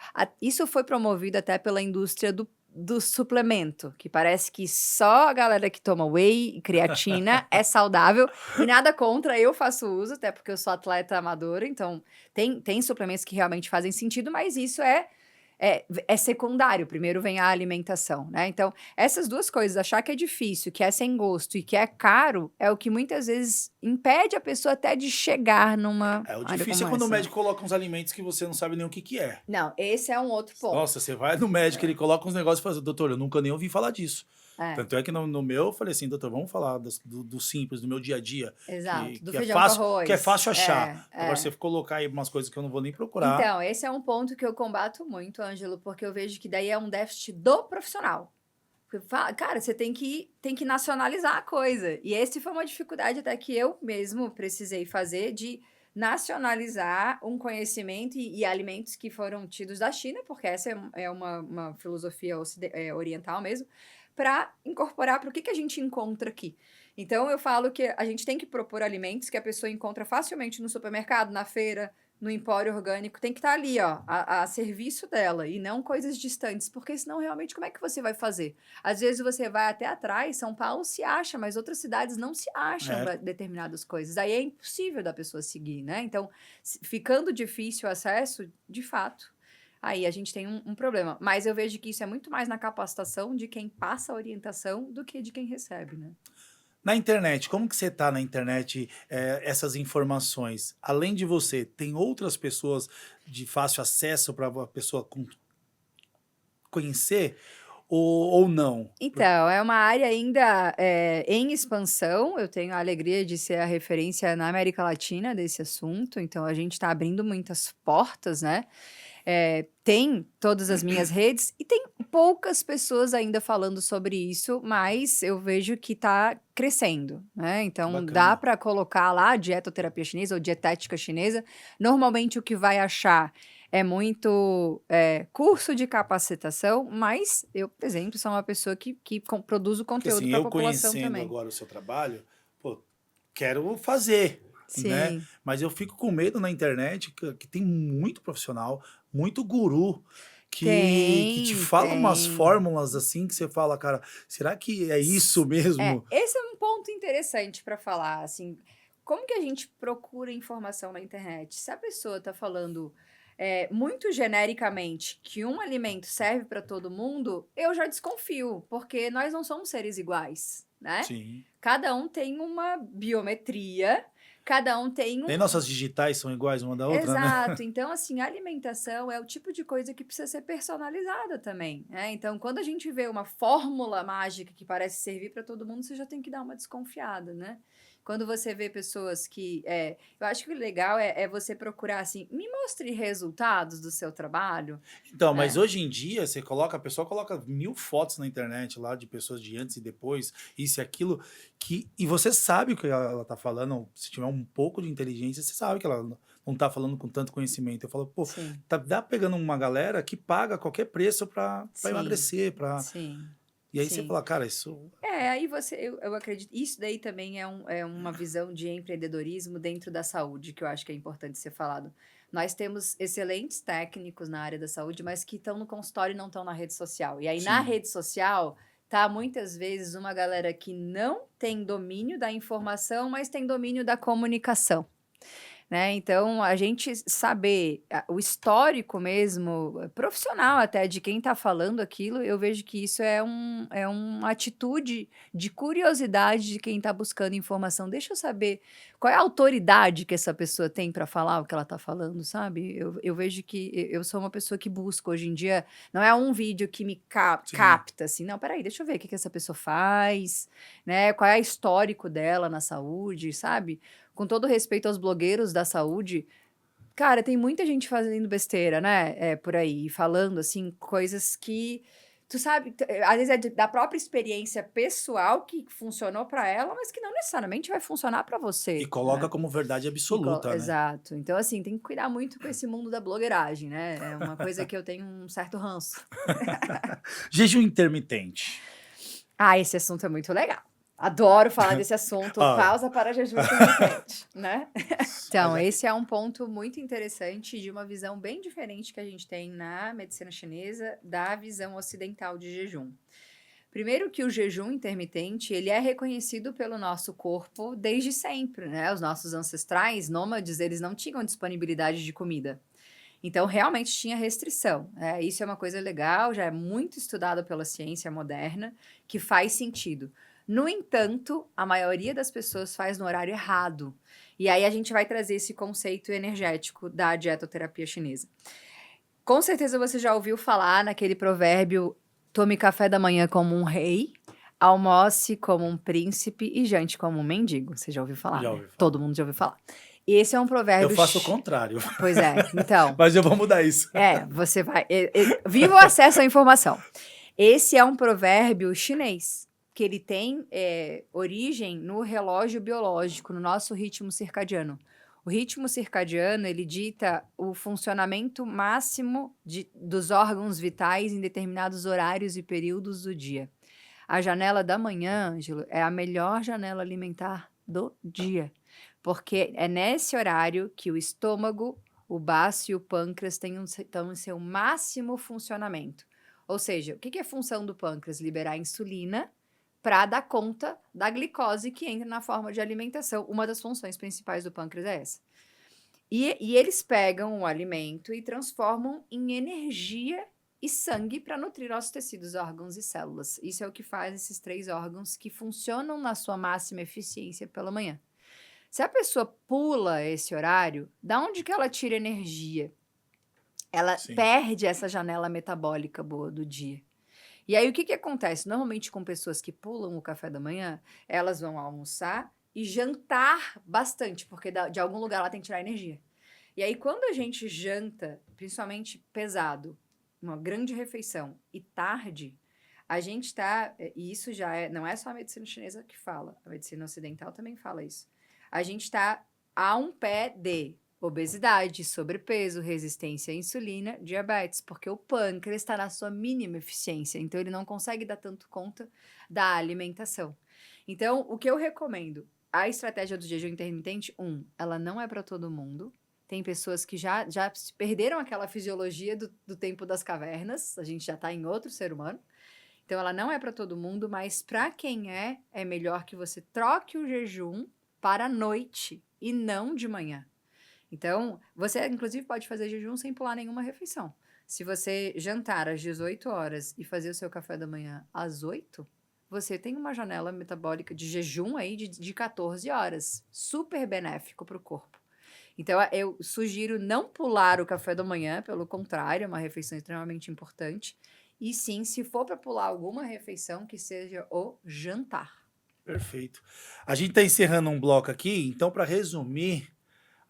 isso foi promovido até pela indústria do suplemento, que parece que só a galera que toma whey e creatina é saudável, e nada contra, eu faço uso, até porque eu sou atleta amadora, então tem suplementos que realmente fazem sentido, mas isso é secundário, primeiro vem a alimentação, né? Então, essas duas coisas, achar que é difícil, que é sem gosto e que é caro, é o que muitas vezes impede a pessoa até de chegar numa É, o área difícil é como quando o essa, né? médico coloca uns alimentos que você não sabe nem o que que é. Não, esse é um outro ponto. Nossa, você vai no médico, ele coloca uns negócios e fala, doutor, eu nunca nem ouvi falar disso. É, Tanto é que no meu eu falei assim, doutor, vamos falar do simples, do meu dia a dia, exato. Do que é feijão com fácil, que é arroz. fácil achar. É, Agora, é. você colocar aí umas coisas que eu não vou nem procurar. Então, esse é um ponto que eu combato muito, Ângelo, porque eu vejo que daí é um déficit do profissional. Porque, cara, você tem que nacionalizar a coisa. E essa foi uma dificuldade até que eu mesmo precisei fazer de nacionalizar um conhecimento e alimentos que foram tidos da China, porque essa é uma filosofia oriental mesmo, para incorporar para o que a gente encontra aqui. Então, eu falo que a gente tem que propor alimentos que a pessoa encontra facilmente no supermercado, na feira, no empório orgânico, tem que estar ali, ó, a serviço dela, e não coisas distantes, porque senão realmente como é que você vai fazer? Às vezes você vai até atrás, São Paulo se acha, mas outras cidades não se acham É. determinadas coisas. Aí é impossível da pessoa seguir, né? Então, ficando difícil o acesso, de fato, aí a gente tem um problema. Mas eu vejo que isso é muito mais na capacitação de quem passa a orientação do que de quem recebe, né? Na internet, como que você tá na internet, essas informações? Além de você, tem outras pessoas de fácil acesso para a pessoa conhecer ou não? Então, é uma área ainda em expansão. Eu tenho a alegria de ser a referência na América Latina desse assunto. Então, a gente está abrindo muitas portas, né? Tem todas as minhas redes e tem poucas pessoas ainda falando sobre isso, mas eu vejo que está crescendo, né? Então, dá Bacana. para colocar lá dietoterapia chinesa ou dietética chinesa. Normalmente, o que vai achar é muito curso de capacitação, mas eu, por exemplo, sou uma pessoa que produz o Porque conteúdo assim, para a eu população conhecendo também. agora o seu trabalho, pô, quero fazer, né? Sim, Mas eu fico com medo na internet que tem muito profissional, muito guru, que te fala umas tem. fórmulas assim que você fala, cara, será que é isso mesmo? Esse é um ponto interessante para falar, assim, como que a gente procura informação na internet? Se a pessoa está falando muito genericamente que um alimento serve para todo mundo, eu já desconfio, porque nós não somos seres iguais, né? Sim. Cada um tem uma biometria, cada um tem Nem nossas digitais são iguais uma da outra, né? Exato. Então, assim, a alimentação é o tipo de coisa que precisa ser personalizada também, né? Então, quando a gente vê uma fórmula mágica que parece servir para todo mundo, você já tem que dar uma desconfiada, né? Quando você vê pessoas que... eu acho que o legal é você procurar, assim, me mostre resultados do seu trabalho. Então, mas hoje em dia, a pessoa coloca 1000 fotos na internet lá de pessoas de antes e depois, isso e aquilo, e você sabe o que ela tá falando, se tiver um pouco de inteligência, você sabe que ela não tá falando com tanto conhecimento. Eu falo, pô, Sim, dá pegando uma galera que paga qualquer preço pra sim, emagrecer, sim, E aí você sim. fala, cara, isso... Aí eu acredito, isso daí também é uma visão de empreendedorismo dentro da saúde, que eu acho que é importante ser falado. Nós temos excelentes técnicos na área da saúde, mas que estão no consultório e não estão na rede social. E aí, na Sim. rede social, tá muitas vezes uma galera que não tem domínio da informação, mas tem domínio da comunicação. Né? Então, a gente saber o histórico mesmo, profissional até, de quem está falando aquilo, eu vejo que isso é uma atitude de curiosidade de quem está buscando informação. Deixa eu saber qual é a autoridade que essa pessoa tem para falar o que ela está falando, sabe? Eu vejo que eu sou uma pessoa que busca hoje em dia, não é um vídeo que me Sim. capta, assim, não, peraí, deixa eu ver o que essa pessoa faz, né? Qual é o histórico dela na saúde, sabe? Com todo respeito aos blogueiros da saúde, cara, tem muita gente fazendo besteira, né? Por aí, falando, assim, coisas que, tu sabe, às vezes é da própria experiência pessoal que funcionou pra ela, mas que não necessariamente vai funcionar pra você. E coloca né? como verdade absoluta, né? Exato. Então, assim, tem que cuidar muito com esse mundo da blogueiragem, né? É uma coisa que eu tenho um certo ranço. Jejum intermitente. Esse assunto é muito legal. Adoro falar desse assunto, Ó. pausa para jejum intermitente, né? Então, Mas é- esse é um ponto muito interessante de uma visão bem diferente que a gente tem na medicina chinesa da visão ocidental de jejum. Primeiro que o jejum intermitente, ele é reconhecido pelo nosso corpo desde sempre, né? Os nossos ancestrais nômades, eles não tinham disponibilidade de comida. Então, realmente tinha restrição. Isso é uma coisa legal, já é muito estudado pela ciência moderna, que faz sentido. No entanto, a maioria das pessoas faz no horário errado. E aí a gente vai trazer esse conceito energético da dietoterapia chinesa. Com certeza você já ouviu falar naquele provérbio: tome café da manhã como um rei, almoce como um príncipe e jante como um mendigo. Você já ouviu falar, Já né? ouvi falar. Todo mundo já ouviu falar. Esse é um provérbio... Eu faço o contrário. Pois é, então... Mas eu vou mudar isso. Você vai... Viva o acesso à informação. Esse é um provérbio chinês, que ele tem origem no relógio biológico, no nosso ritmo circadiano. O ritmo circadiano, ele dita o funcionamento máximo dos órgãos vitais em determinados horários e períodos do dia. A janela da manhã, Ângelo, é a melhor janela alimentar do dia, porque é nesse horário que o estômago, o baço e o pâncreas estão em seu máximo funcionamento. Ou seja, o que é a função do pâncreas? Liberar insulina para dar conta da glicose que entra na forma de alimentação. Uma das funções principais do pâncreas é essa. E eles pegam o alimento e transformam em energia e sangue para nutrir nossos tecidos, órgãos e células. Isso é o que faz esses 3 órgãos que funcionam na sua máxima eficiência pela manhã. Se a pessoa pula esse horário, da onde que ela tira energia? Ela perde essa janela metabólica boa do dia. E aí, o que acontece? Normalmente, com pessoas que pulam o café da manhã, elas vão almoçar e jantar bastante, porque de algum lugar ela tem que tirar energia. E aí, quando a gente janta, principalmente pesado, uma grande refeição e tarde, a gente está... E isso já não é só a medicina chinesa que fala, a medicina ocidental também fala isso. A gente está a um pé de obesidade, sobrepeso, resistência à insulina, diabetes, porque o pâncreas está na sua mínima eficiência, então ele não consegue dar tanto conta da alimentação. Então, o que eu recomendo? A estratégia do jejum intermitente, ela não é para todo mundo. Tem pessoas que já perderam aquela fisiologia do tempo das cavernas, a gente já está em outro ser humano. Então, ela não é para todo mundo, mas para quem é melhor que você troque o jejum para a noite e não de manhã. Então, você, inclusive, pode fazer jejum sem pular nenhuma refeição. Se você jantar às 18 horas e fazer o seu café da manhã às 8, você tem uma janela metabólica de jejum aí de 14 horas. Super benéfico para o corpo. Então, eu sugiro não pular o café da manhã, pelo contrário, é uma refeição extremamente importante. E sim, se for para pular alguma refeição, que seja o jantar. Perfeito. A gente está encerrando um bloco aqui, então, para resumir,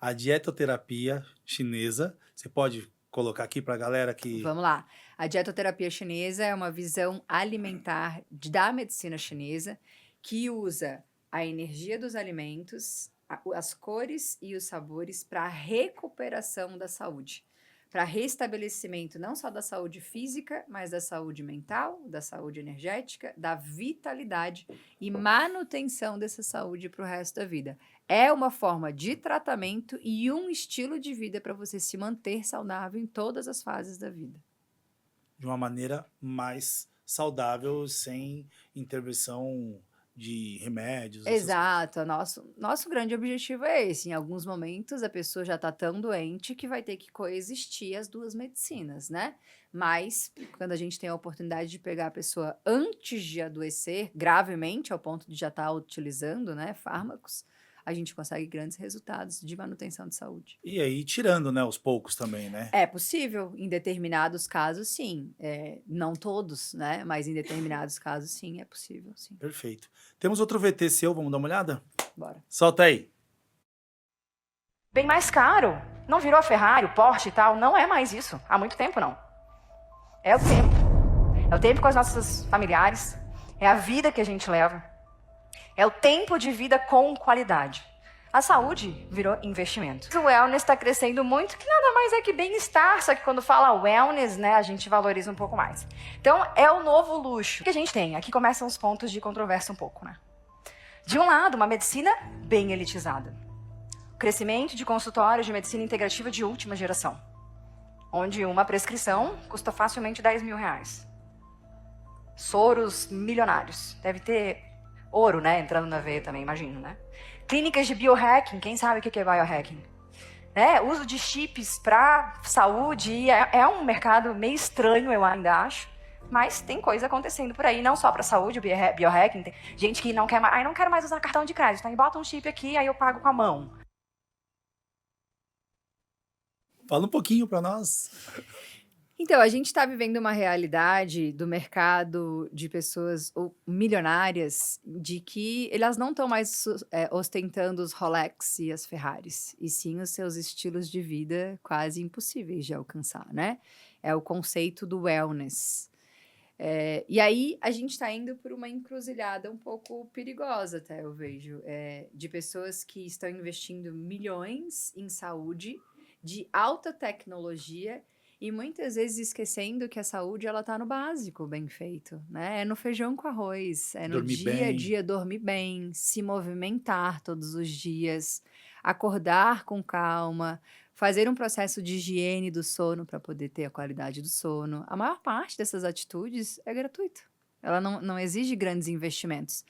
a dietoterapia chinesa, você pode colocar aqui para a galera que... Vamos lá. A dietoterapia chinesa é uma visão alimentar da medicina chinesa que usa a energia dos alimentos, as cores e os sabores para a recuperação da saúde, para restabelecimento não só da saúde física, mas da saúde mental, da saúde energética, da vitalidade e manutenção dessa saúde para o resto da vida. É uma forma de tratamento e um estilo de vida para você se manter saudável em todas as fases da vida. De uma maneira mais saudável, sem intervenção de remédios. Exato. Nosso grande objetivo é esse. Em alguns momentos, a pessoa já está tão doente que vai ter que coexistir as duas medicinas, né? Mas, quando a gente tem a oportunidade de pegar a pessoa antes de adoecer gravemente, ao ponto de já estar utilizando, né, fármacos, a gente consegue grandes resultados de manutenção de saúde. E aí, tirando, né, aos poucos também, né? É possível, em determinados casos, sim. Não todos, né? Mas em determinados casos, sim, é possível, sim. Perfeito. Temos outro VT seu, vamos dar uma olhada? Bora. Solta aí. Bem mais caro. Não virou a Ferrari, o Porsche e tal. Não é mais isso. Há muito tempo, não. É o tempo. É o tempo com as nossas familiares. É a vida que a gente leva. É o tempo de vida com qualidade. A saúde virou investimento. O wellness está crescendo muito, que nada mais é que bem-estar, só que quando fala wellness, né, a gente valoriza um pouco mais. Então, é o novo luxo que a gente tem. Aqui começam os pontos de controvérsia um pouco, né? De um lado, uma medicina bem elitizada. O crescimento de consultórios de medicina integrativa de última geração, onde uma prescrição custa facilmente R$10.000. Soros milionários. Deve ter ouro, né, entrando na veia também, imagino, né? Clínicas de biohacking, quem sabe o que é biohacking? Né? Uso de chips para saúde, é um mercado meio estranho, eu ainda acho, mas tem coisa acontecendo por aí, não só para saúde, biohacking, tem gente que não quer mais, não quero mais usar cartão de crédito, então bota um chip aqui, aí eu pago com a mão. Fala um pouquinho para nós. Então, a gente está vivendo uma realidade do mercado de pessoas milionárias de que elas não estão mais ostentando os Rolex e as Ferraris, e sim os seus estilos de vida quase impossíveis de alcançar, né? É o conceito do wellness. E aí, a gente está indo por uma encruzilhada um pouco perigosa, até eu vejo, de pessoas que estão investindo milhões em saúde, de alta tecnologia, e muitas vezes esquecendo que a saúde, ela tá no básico, bem feito, né? É no feijão com arroz, é no Dormir dia a bem. dia dormir bem, se movimentar todos os dias, acordar com calma, fazer um processo de higiene do sono para poder ter a qualidade do sono. A maior parte dessas atitudes é gratuita. Ela não exige grandes investimentos.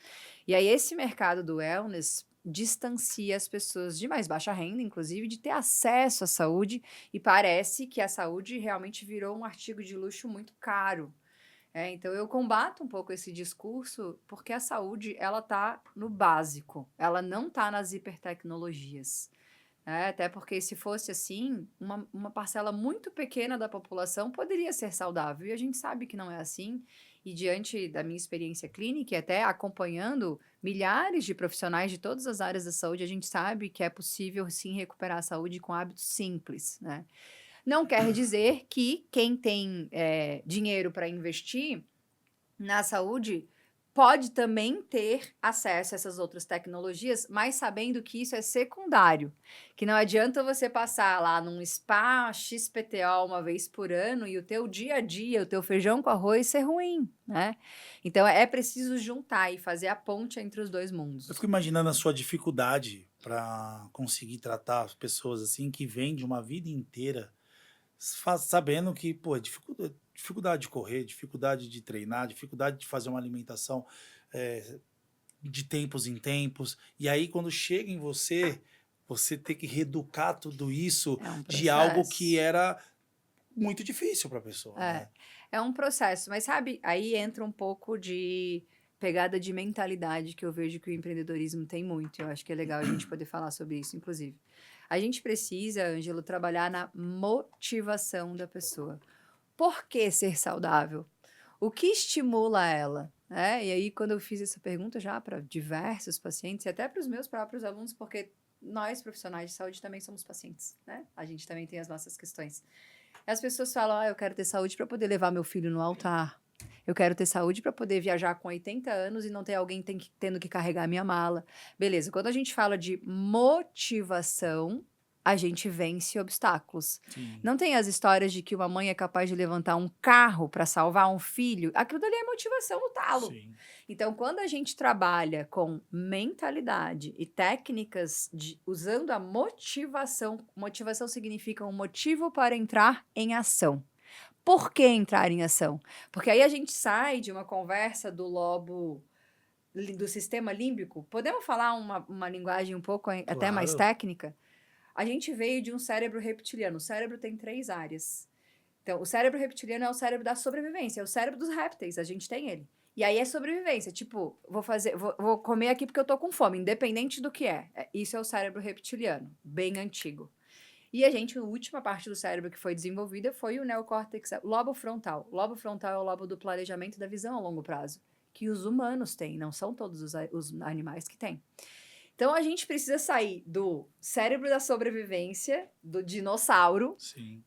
E aí esse mercado do wellness distancia as pessoas de mais baixa renda, inclusive, de ter acesso à saúde, e parece que a saúde realmente virou um artigo de luxo muito caro. Então eu combato um pouco esse discurso, porque a saúde, ela tá no básico, ela não tá nas hipertecnologias. Até porque se fosse assim, uma parcela muito pequena da população poderia ser saudável, e a gente sabe que não é assim. E diante da minha experiência clínica, e até acompanhando milhares de profissionais de todas as áreas da saúde, a gente sabe que é possível sim recuperar a saúde com hábitos simples, né? Não quer dizer que quem tem dinheiro para investir na saúde pode também ter acesso a essas outras tecnologias, mas sabendo que isso é secundário, que não adianta você passar lá num spa XPTO uma vez por ano e o teu dia a dia, o teu feijão com arroz ser ruim, né? Então é preciso juntar e fazer a ponte entre os dois mundos. Eu fico imaginando a sua dificuldade para conseguir tratar as pessoas assim que vêm de uma vida inteira sabendo que, pô, dificuldade de correr, dificuldade de treinar, dificuldade de fazer uma alimentação de tempos em tempos. E aí, quando chega em você, você tem que reeducar tudo isso de algo que era muito difícil para a pessoa. Né? É um processo, mas sabe, aí entra um pouco de pegada de mentalidade que eu vejo que o empreendedorismo tem muito. Eu acho que é legal a gente poder falar sobre isso, inclusive. A gente precisa, Ângelo, trabalhar na motivação da pessoa. Por que ser saudável? O que estimula ela? E aí, quando eu fiz essa pergunta já para diversos pacientes, e até para os meus próprios alunos, porque nós, profissionais de saúde, também somos pacientes, né? A gente também tem as nossas questões. As pessoas falam, eu quero ter saúde para poder levar meu filho no altar. Eu quero ter saúde para poder viajar com 80 anos e não ter alguém tendo que carregar minha mala. Beleza, quando a gente fala de motivação, a gente vence obstáculos. Sim. Não tem as histórias de que uma mãe é capaz de levantar um carro para salvar um filho? Aquilo dali é motivação no talo. Sim. Então, quando a gente trabalha com mentalidade e técnicas usando a motivação significa um motivo para entrar em ação. Por que entrar em ação? Porque aí a gente sai de uma conversa do lobo, do sistema límbico. Podemos falar uma linguagem um pouco até mais técnica? A gente veio de um cérebro reptiliano. O cérebro tem 3 áreas. Então, o cérebro reptiliano é o cérebro da sobrevivência, é o cérebro dos répteis, a gente tem ele. E aí é sobrevivência, tipo, vou comer aqui porque eu tô com fome, independente do que é. Isso é o cérebro reptiliano, bem antigo. E a última parte do cérebro que foi desenvolvida foi o neocórtex, o lobo frontal. O lobo frontal é o lobo do planejamento da visão a longo prazo, que os humanos têm, não são todos os animais que têm. Então, a gente precisa sair do cérebro da sobrevivência, do dinossauro,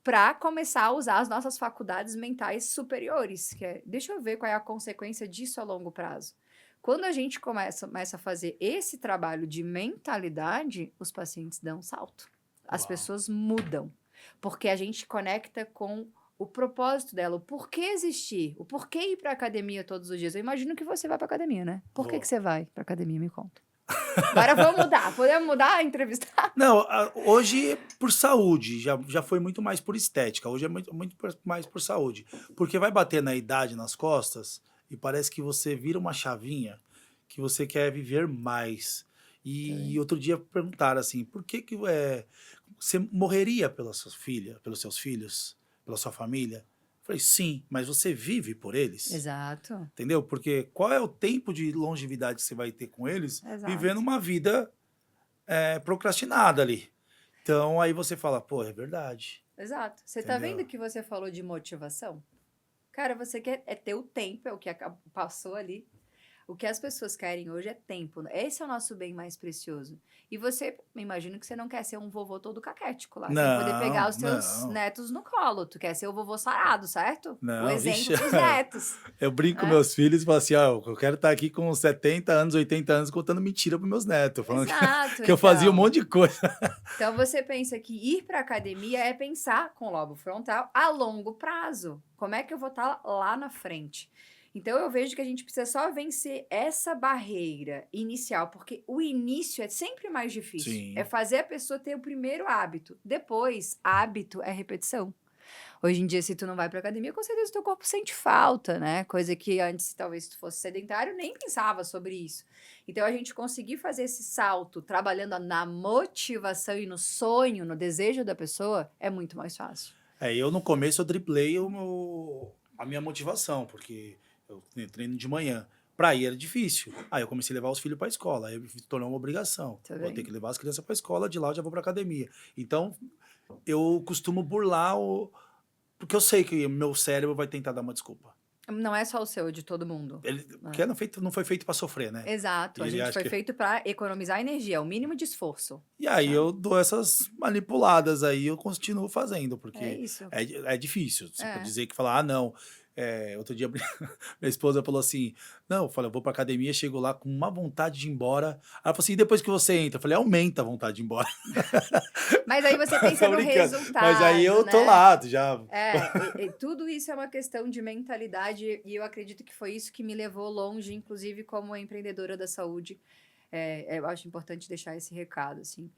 para começar a usar as nossas faculdades mentais superiores, deixa eu ver qual é a consequência disso a longo prazo. Quando a gente começa a fazer esse trabalho de mentalidade, os pacientes dão um salto. As pessoas mudam, porque a gente conecta com o propósito dela, o porquê existir, o porquê ir para academia todos os dias. Eu imagino que você vai para academia, né? Por que você vai para academia? Me conta. Agora vamos mudar. Podemos mudar a entrevista? Não, hoje por saúde, já foi muito mais por estética. Hoje é muito mais por saúde. Porque vai bater na idade, nas costas, e parece que você vira uma chavinha que você quer viver mais. E outro dia perguntaram assim, por que você morreria pela sua filha, pelos seus filhos, pela sua família? Eu falei, sim, mas você vive por eles. Exato. Entendeu? Porque qual é o tempo de longevidade que você vai ter com eles Exato. vivendo uma vida procrastinada ali. Então, aí você fala, pô, é verdade. Exato. Você tá Entendeu? vendo que você falou de motivação? Cara, você quer ter o tempo, é o que passou ali. O que as pessoas querem hoje é tempo. Esse é o nosso bem mais precioso. E você, me imagino que você não quer ser um vovô todo caquético lá. Quer poder pegar os teus netos no colo. Tu quer ser o vovô sarado, certo? Não, o exemplo vixe. dos netos. Eu brinco com meus filhos e falo assim, eu quero estar aqui com 70 anos, 80 anos, contando mentira pros meus netos. Falando Exato. que eu fazia um monte de coisa. Então você pensa que ir pra academia é pensar com o lobo frontal a longo prazo. Como é que eu vou estar lá na frente? Então, eu vejo que a gente precisa só vencer essa barreira inicial, porque o início é sempre mais difícil. Sim. É fazer a pessoa ter o primeiro hábito. Depois, hábito é repetição. Hoje em dia, se tu não vai pra academia, com certeza o teu corpo sente falta, né? Coisa que antes, talvez, se tu fosse sedentário, nem pensava sobre isso. Então, a gente conseguir fazer esse salto, trabalhando na motivação e no sonho, no desejo da pessoa, é muito mais fácil. Eu no começo eu driblei a minha motivação, porque eu treino de manhã. Pra ir era difícil. Aí eu comecei a levar os filhos pra escola. Aí tornou uma obrigação. Tá Vou bem. ter que levar as crianças pra escola, de lá eu já vou pra academia. Então, eu costumo burlar porque eu sei que meu cérebro vai tentar dar uma desculpa. Não é só o seu, é de todo mundo. Porque não foi feito pra sofrer, né? Exato. A Ele gente acha foi que- feito pra economizar energia, é o mínimo de esforço. E aí eu dou essas manipuladas aí, eu continuo fazendo, É porque isso. é difícil. Você É. pode dizer que falar, não. Outro dia minha esposa falou assim, não, eu falei, eu vou pra academia, chego lá com uma vontade de ir embora. Ela falou assim, e depois que você entra? Eu falei, aumenta a vontade de ir embora. Mas aí você pensa Tô no brincando. resultado, Mas aí eu tô né? lá, já. E tudo isso é uma questão de mentalidade e eu acredito que foi isso que me levou longe, inclusive como empreendedora da saúde. Eu acho importante deixar esse recado, assim.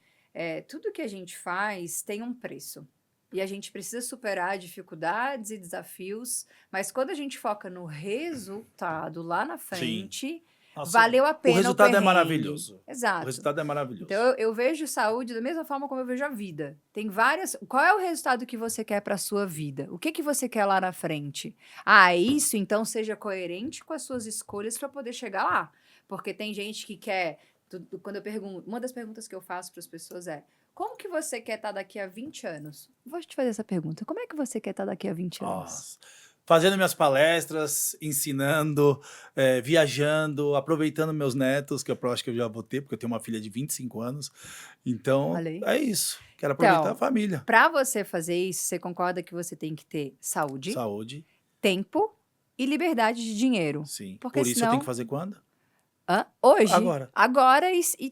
Tudo que a gente faz tem um preço. E a gente precisa superar dificuldades e desafios, mas quando a gente foca no resultado lá na frente, Nossa, valeu a pena o resultado é perrengue. maravilhoso. Exato. O resultado é maravilhoso. Então, eu vejo saúde da mesma forma como eu vejo a vida. Tem várias... Qual é o resultado que você quer para a sua vida? O que você quer lá na frente? Isso, então, seja coerente com as suas escolhas para poder chegar lá. Porque tem gente que quer... Quando eu pergunto... Uma das perguntas que eu faço para as pessoas é: como que você quer estar daqui a 20 anos? Vou te fazer essa pergunta. Como é que você quer estar daqui a 20 anos? Nossa. Fazendo minhas palestras, ensinando, viajando, aproveitando meus netos, que eu acho que eu já vou ter, porque eu tenho uma filha de 25 anos. Então, Olha aí. é isso. Quero aproveitar Então, a família. Para você fazer isso, você concorda que você tem que ter saúde, Saúde, tempo e liberdade de dinheiro? sim. Porque Por isso eu senão- tenho que fazer quando? Hoje. Agora. Agora e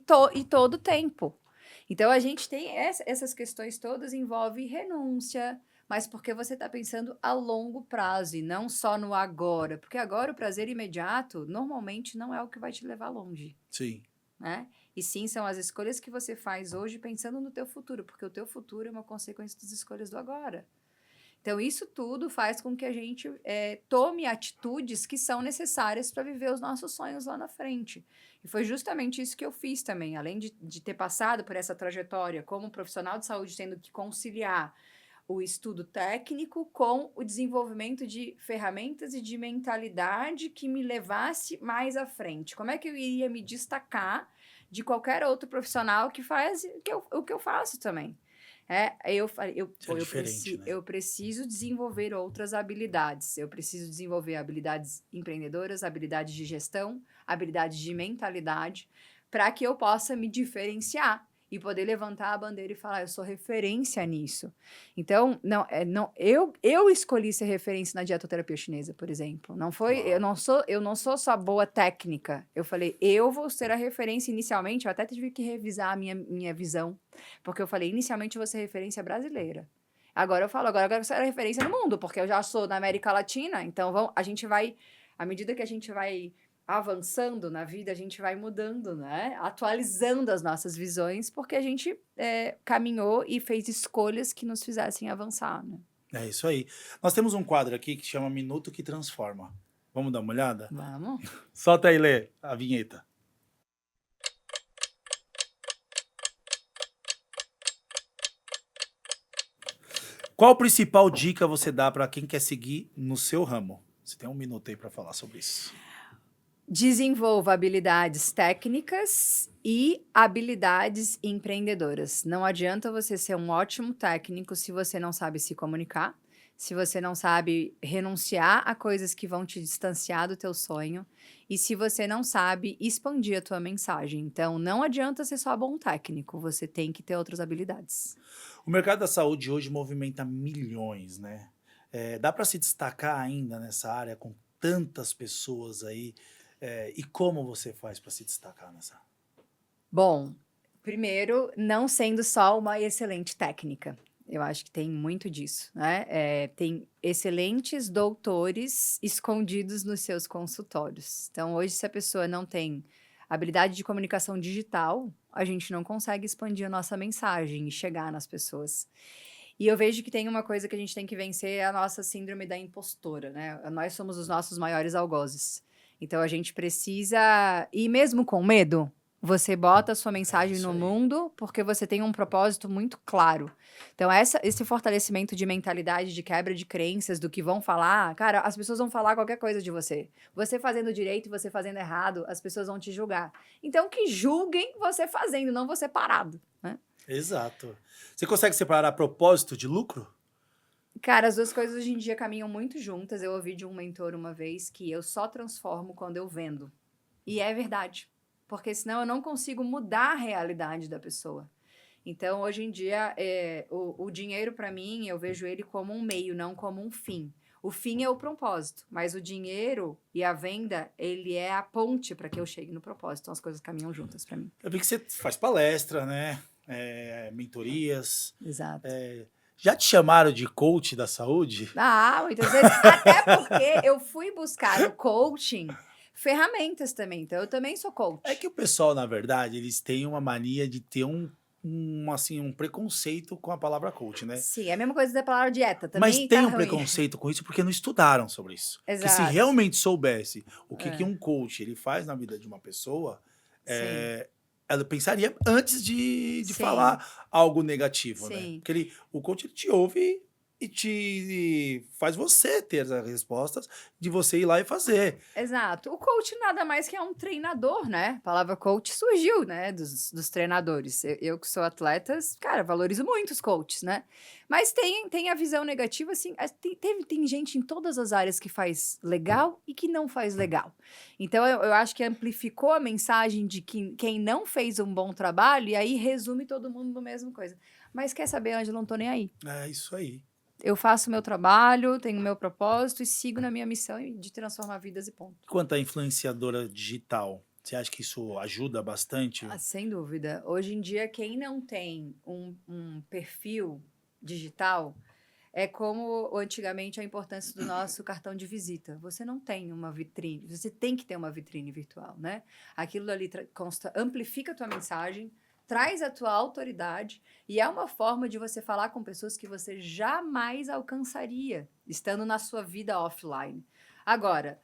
todo o tempo. Então, a gente tem essas questões todas, envolve renúncia, mas porque você está pensando a longo prazo e não só no agora. Porque agora o prazer imediato, normalmente, não é o que vai te levar longe, Sim. né? E sim, são as escolhas que você faz hoje pensando no teu futuro, porque o teu futuro é uma consequência das escolhas do agora. Então, isso tudo faz com que a gente tome atitudes que são necessárias para viver os nossos sonhos lá na frente. E foi justamente isso que eu fiz também. Além de ter passado por essa trajetória como profissional de saúde, tendo que conciliar o estudo técnico com o desenvolvimento de ferramentas e de mentalidade que me levasse mais à frente. Como é que eu iria me destacar de qualquer outro profissional que faz o que eu faço também? Diferente, né? Eu preciso desenvolver outras habilidades. Eu preciso desenvolver habilidades empreendedoras, habilidades de gestão, habilidades de mentalidade, para que eu possa me diferenciar e poder levantar a bandeira e falar, eu sou referência nisso. Então, eu escolhi ser referência na dietoterapia chinesa, por exemplo. Não foi, eu não sou só boa técnica. Eu falei, eu vou ser a referência inicialmente, eu até tive que revisar a minha visão, porque eu falei, inicialmente eu vou ser referência brasileira. Agora eu falo, agora eu quero ser a referência no mundo, porque eu já sou da América Latina, então à medida que a gente vai avançando na vida, a gente vai mudando, né? Atualizando as nossas visões, porque a gente caminhou e fez escolhas que nos fizessem avançar, né? É isso aí. Nós temos um quadro aqui que chama Minuto que Transforma. Vamos dar uma olhada? Vamos. Solta aí, Lê, a vinheta. Qual a principal dica você dá para quem quer seguir no seu ramo? Você tem um minuto aí para falar sobre isso. Desenvolva habilidades técnicas e habilidades empreendedoras. Não adianta você ser um ótimo técnico se você não sabe se comunicar, se você não sabe renunciar a coisas que vão te distanciar do teu sonho e se você não sabe expandir a tua mensagem. Então, não adianta ser só bom técnico, você tem que ter outras habilidades. O mercado da saúde hoje movimenta milhões, né? Dá para se destacar ainda nessa área com tantas pessoas aí? E como você faz para se destacar nessa? Bom, primeiro, não sendo só uma excelente técnica. Eu acho que tem muito disso, né? Tem excelentes doutores escondidos nos seus consultórios. Então, hoje, se a pessoa não tem habilidade de comunicação digital, a gente não consegue expandir a nossa mensagem e chegar nas pessoas. E eu vejo que tem uma coisa que a gente tem que vencer, é a nossa síndrome da impostora, né? Nós somos os nossos maiores algozes. Então, a gente precisa, e mesmo com medo, você bota a sua mensagem isso no aí. mundo porque você tem um propósito muito claro. Então, esse fortalecimento de mentalidade, de quebra de crenças, do que vão falar, cara, as pessoas vão falar qualquer coisa de você. Você fazendo direito e você fazendo errado, as pessoas vão te julgar. Então, que julguem você fazendo, não você parado, né? Exato. Você consegue separar propósito de lucro? Cara, as duas coisas hoje em dia caminham muito juntas. Eu ouvi de um mentor uma vez que eu só transformo quando eu vendo. E é verdade. Porque senão eu não consigo mudar a realidade da pessoa. Então, hoje em dia, o dinheiro, para mim, eu vejo ele como um meio, não como um fim. O fim é o propósito, mas o dinheiro e a venda, ele é a ponte para que eu chegue no propósito. Então, as coisas caminham juntas para mim. Eu vi que você faz palestra, né? Mentorias. Exato. Já te chamaram de coach da saúde? Ah, muitas vezes. Até porque eu fui buscar no coaching ferramentas também. Então, eu também sou coach. É que o pessoal, na verdade, eles têm uma mania de ter um preconceito com a palavra coach, né? Sim, é a mesma coisa da palavra dieta também. Mas tem tá um ruim. preconceito com isso porque não estudaram sobre isso. Porque se Exato. realmente soubesse o que um coach ele faz na vida de uma pessoa, Sim. ela pensaria antes de Sim. falar algo negativo, né? Sim. Porque o coach ele te ouve e te faz você ter as respostas de você ir lá e fazer. Exato. O coach nada mais que é um treinador, né? A palavra coach surgiu, né? Dos treinadores. Eu que sou atleta, cara, valorizo muito os coaches, né? Mas tem a visão negativa, assim, tem gente em todas as áreas que faz legal e que não faz legal. Então, eu acho que amplificou a mensagem de que quem não fez um bom trabalho, e aí resume todo mundo no mesmo coisa. Mas quer saber, Ângela, não tô nem aí. É isso aí. Eu faço o meu trabalho, tenho o meu propósito e sigo na minha missão de transformar vidas e ponto. Quanto à influenciadora digital, você acha que isso ajuda bastante? Ah, sem dúvida. Hoje em dia, quem não tem um perfil digital é como antigamente a importância do nosso cartão de visita. Você não tem uma vitrine, você tem que ter uma vitrine virtual, né? Aquilo ali amplifica a tua mensagem, traz a tua autoridade e é uma forma de você falar com pessoas que você jamais alcançaria estando na sua vida offline. Agora,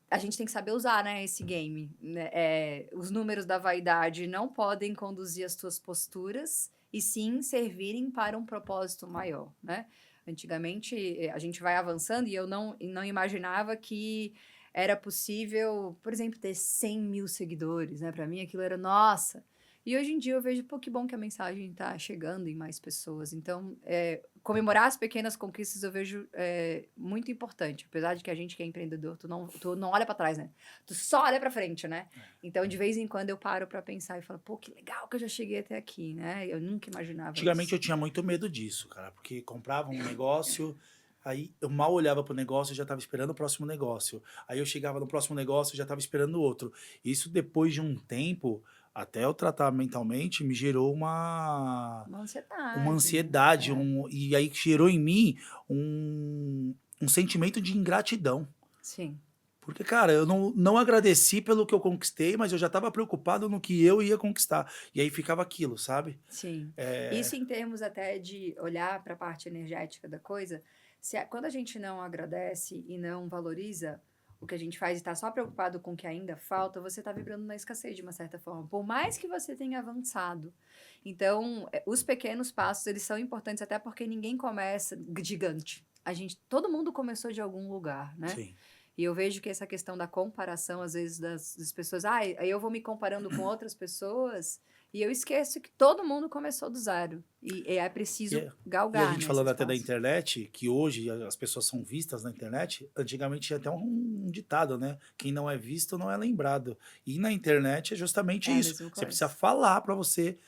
a gente tem que saber usar, né, esse game. Né? Os números da vaidade não podem conduzir as tuas posturas e sim servirem para um propósito maior, né? Antigamente, a gente vai avançando e eu não imaginava que era possível, por exemplo, ter 100 mil seguidores, né? Para mim, aquilo era, nossa... E hoje em dia eu vejo, pô, que bom que a mensagem está chegando em mais pessoas. Então, comemorar as pequenas conquistas eu vejo muito importante. Apesar de que a gente que é empreendedor, tu não olha para trás, né? Tu só olha para frente, né? Então, de vez em quando eu paro para pensar e falo, pô, que legal que eu já cheguei até aqui, né? Eu nunca imaginava Antigamente isso. eu tinha muito medo disso, cara. Porque comprava um negócio... Aí eu mal olhava pro negócio e já estava esperando o próximo negócio. Aí eu chegava no próximo negócio e já estava esperando o outro. Isso depois de um tempo, até eu tratar mentalmente, me gerou uma ansiedade. E aí gerou em mim um sentimento de ingratidão. Sim. Porque, cara, eu não agradeci pelo que eu conquistei, mas eu já estava preocupado no que eu ia conquistar. E aí ficava aquilo, sabe? Sim. É, Isso em termos até de olhar para a parte energética da coisa, quando a gente não agradece e não valoriza o que a gente faz e está só preocupado com o que ainda falta, você está vibrando na escassez de uma certa forma, por mais que você tenha avançado. Então, os pequenos passos, eles são importantes até porque ninguém começa gigante. Todo mundo começou de algum lugar, né? sim. E eu vejo que essa questão da comparação, às vezes, das pessoas, aí eu vou me comparando com outras pessoas e eu esqueço que todo mundo começou do zero. E é preciso E galgar, a gente né, falando esse até da espaço. internet, que hoje as pessoas são vistas na internet, antigamente tinha até um ditado, né? Quem não é visto não é lembrado. E na internet é justamente É a isso. mesma Você precisa coisa. falar para você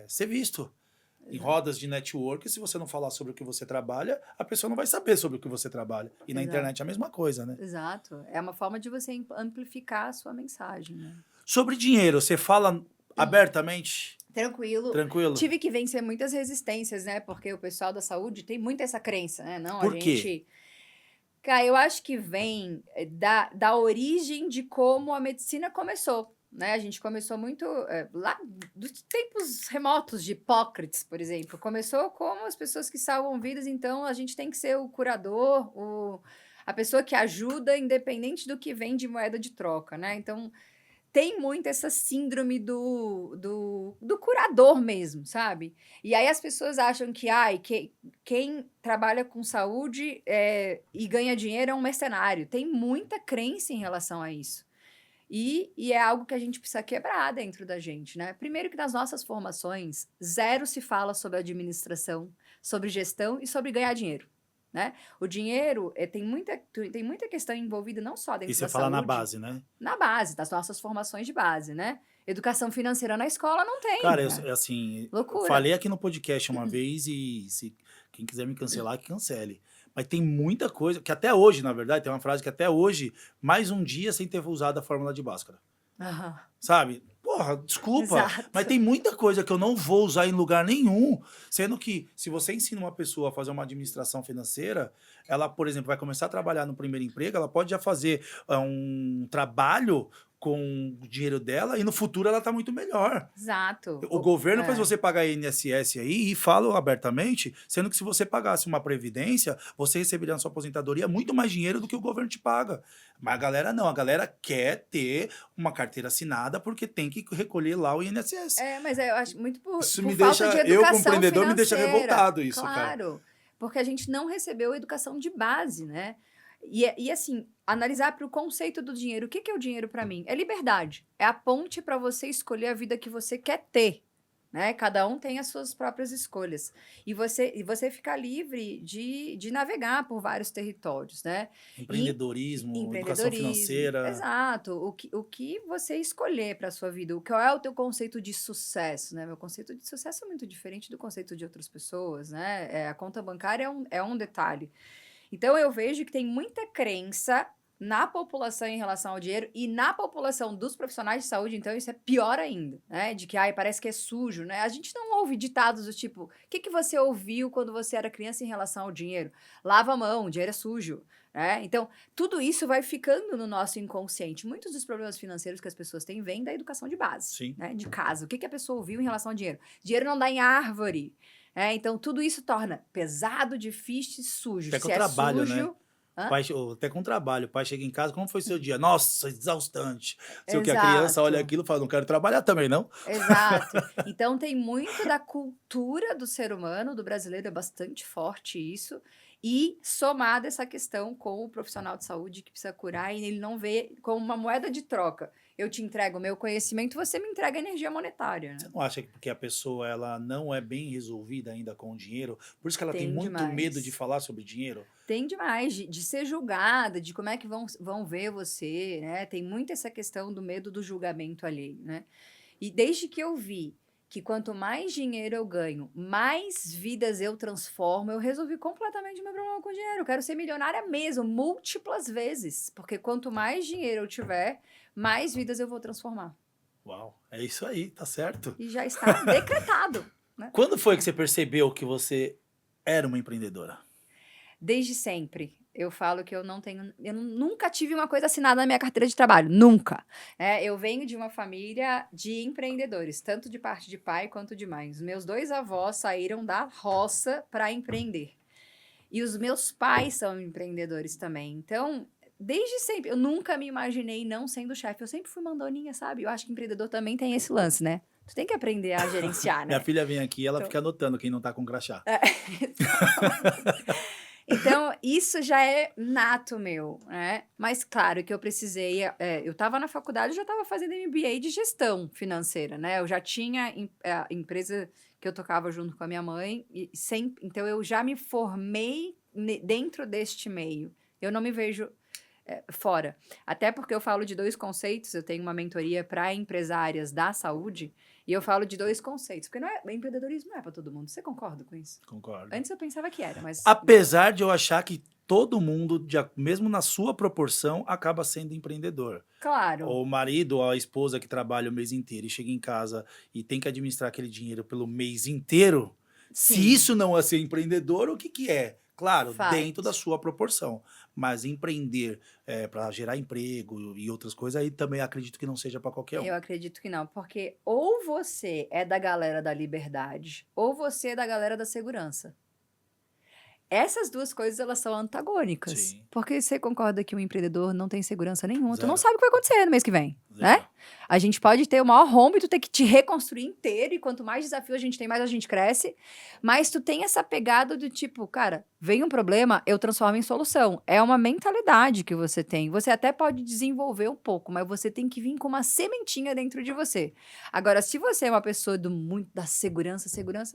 ser visto. Em Exato. rodas de network, se você não falar sobre o que você trabalha, a pessoa não vai saber sobre o que você trabalha. E na Exato. internet é a mesma coisa, né? Exato. É uma forma de você amplificar a sua mensagem, né? Sobre dinheiro, você fala abertamente, Tranquilo. tranquilo? Tive que vencer muitas resistências, né? Porque o pessoal da saúde tem muito essa crença, né? Não, a Por quê? gente... Cara, eu acho que vem da origem de como a medicina começou, né? A gente começou muito lá dos tempos remotos de Hipócrates, por exemplo. Começou como as pessoas que salvam vidas, então a gente tem que ser o curador, a pessoa que ajuda, independente do que vem de moeda de troca, né? Então, tem muito essa síndrome do curador mesmo, sabe? E aí as pessoas acham que quem trabalha com saúde e ganha dinheiro é um mercenário. Tem muita crença em relação a isso. E é algo que a gente precisa quebrar dentro da gente, né? Primeiro que nas nossas formações, zero se fala sobre administração, sobre gestão e sobre ganhar dinheiro, né? O dinheiro tem muita questão envolvida não só E dentro você da fala na saúde, base, né? na base, das nossas formações de base, né? Educação financeira na escola não tem, Cara, cara. assim, eu Loucura. falei aqui no podcast uma vez e se quem quiser me cancelar, que cancele. Mas tem muita coisa, que até hoje, na verdade, tem uma frase que até hoje, mais um dia sem ter usado a fórmula de Bhaskara. Aham. Sabe? Porra, desculpa, Exato. mas tem muita coisa que eu não vou usar em lugar nenhum. Sendo que, se você ensina uma pessoa a fazer uma administração financeira, ela, por exemplo, vai começar a trabalhar no primeiro emprego, ela pode já fazer um trabalho com o dinheiro dela e no futuro ela tá muito melhor. Exato. O governo faz você pagar INSS aí e falo abertamente, sendo que se você pagasse uma previdência, você receberia na sua aposentadoria muito mais dinheiro do que o governo te paga. Mas a galera não, a galera quer ter uma carteira assinada porque tem que recolher lá o INSS. Mas eu acho muito Isso por me falta deixa, de eu como educação empreendedor, me deixa financeira. revoltado isso, cara. Claro, porque a gente não recebeu educação de base, né? E assim, analisar para o conceito do dinheiro. O que é o dinheiro para mim? É liberdade. É a ponte para você escolher a vida que você quer ter, né? Cada um tem as suas próprias escolhas. E você ficar livre de navegar por vários territórios, né? Empreendedorismo, educação financeira. Exato. O que você escolher para sua vida? Qual é o teu conceito de sucesso, né? Meu conceito de sucesso é muito diferente do conceito de outras pessoas, né? A conta bancária é um detalhe. Então, eu vejo que tem muita crença na população em relação ao dinheiro e na população dos profissionais de saúde, então isso é pior ainda, né? De que, parece que é sujo, né? A gente não ouve ditados do tipo, o que você ouviu quando você era criança em relação ao dinheiro? Lava a mão, o dinheiro é sujo, né? Então, tudo isso vai ficando no nosso inconsciente. Muitos dos problemas financeiros que as pessoas têm vêm da educação de base, Sim. né? De casa. O que a pessoa ouviu em relação ao dinheiro? Dinheiro não dá em árvore. Então, tudo isso torna pesado, difícil e sujo. Até com Se trabalho, sujo, né? Até com trabalho. O pai chega em casa, como foi seu dia? Nossa, exaustante. Sei o que a Exato. criança olha aquilo e fala, não quero trabalhar também, não? Exato. Então, tem muito da cultura do ser humano, do brasileiro, é bastante forte isso. E somada essa questão com o profissional de saúde que precisa curar e ele não vê como uma moeda de troca. Eu te entrego o meu conhecimento, você me entrega a energia monetária, né? Você não acha que porque a pessoa ela não é bem resolvida ainda com o dinheiro, por isso que ela tem Tem muito demais. medo de falar sobre dinheiro? Tem demais, de ser julgada, de como é que vão ver você, né? Tem muito essa questão do medo do julgamento alheio, né? E desde que eu vi que quanto mais dinheiro eu ganho, mais vidas eu transformo, eu resolvi completamente o meu problema com o dinheiro. Eu quero ser milionária mesmo, múltiplas vezes. Porque quanto mais dinheiro eu tiver, mais vidas eu vou transformar. Uau, é isso aí, tá certo. E já está decretado, né? Quando foi que você percebeu que você era uma empreendedora? Desde sempre. eu falo que eu nunca tive uma coisa assinada na minha carteira de trabalho, nunca. Eu venho de uma família de empreendedores, tanto de parte de pai quanto de mãe. Os meus 2 avós saíram da roça para empreender. E os meus pais são empreendedores também. Então, desde sempre, eu nunca me imaginei não sendo chefe. Eu sempre fui mandoninha, sabe? Eu acho que empreendedor também tem esse lance, né? Tu tem que aprender a gerenciar, Minha né? filha vem aqui, ela Então- fica anotando quem não tá com crachá. Então, isso já é nato meu, né? Mas, claro, que eu precisei... eu estava na faculdade, eu já estava fazendo MBA de gestão financeira, né? Eu já tinha a empresa que eu tocava junto com a minha mãe, então eu já me formei dentro deste meio. Eu não me vejo fora. Até porque eu falo de 2 conceitos, eu tenho uma mentoria para empresárias da saúde, e eu falo de 2 conceitos, porque empreendedorismo não é para todo mundo. Você concorda com isso? Concordo. Antes eu pensava que era, mas... Apesar de eu achar que todo mundo, mesmo na sua proporção, acaba sendo empreendedor. Claro. O marido ou a esposa que trabalha o mês inteiro e chega em casa e tem que administrar aquele dinheiro pelo mês inteiro, Sim. se isso não é ser empreendedor, o que que é? Claro, Fato. dentro da sua proporção. Mas empreender para gerar emprego e outras coisas, aí também acredito que não seja para qualquer um. Eu acredito que não, porque ou você é da galera da liberdade, ou você é da galera da segurança. Essas 2 coisas, elas são antagônicas. Sim. Porque você concorda que um empreendedor não tem segurança nenhuma. Tu Zero. não sabe o que vai acontecer no mês que vem, né? Zero. A gente pode ter o maior rombo e tu ter que te reconstruir inteiro, e quanto mais desafio a gente tem, mais a gente cresce. Mas tu tem essa pegada do tipo, cara, vem um problema, eu transformo em solução. É uma mentalidade que você tem. Você até pode desenvolver um pouco, mas você tem que vir com uma sementinha dentro de você. Agora, se você é uma pessoa da segurança,